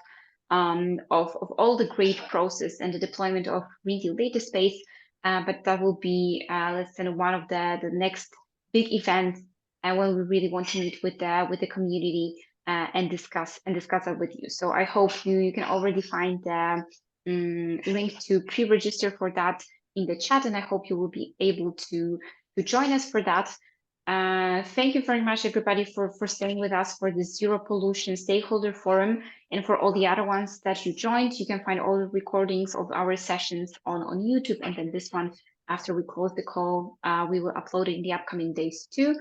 all the great process and the deployment of Green Deal data space. But that will be, let's say, one of the next big events, and when we really want to meet with the community and discuss that with you. So I hope you can already find the link to pre-register for that in the chat, and I hope you will be able to join us for that. Thank you very much, everybody, for staying with us for the Zero Pollution Stakeholder Forum, and for all the other ones that you joined. You can find all the recordings of our sessions on YouTube, and then this one, after we close the call, we will upload it in the upcoming days too.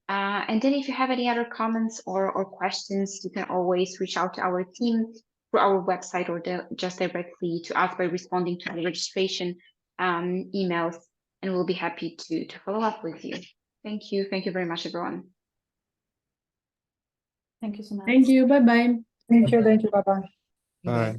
And then if you have any other comments or questions, you can always reach out to our team through our website, or just directly to us by responding to the registration emails, and we'll be happy to follow up with you. Thank you very much, everyone. Thank you so much. Thank you. Bye-bye. Thank you. Bye-bye. Bye.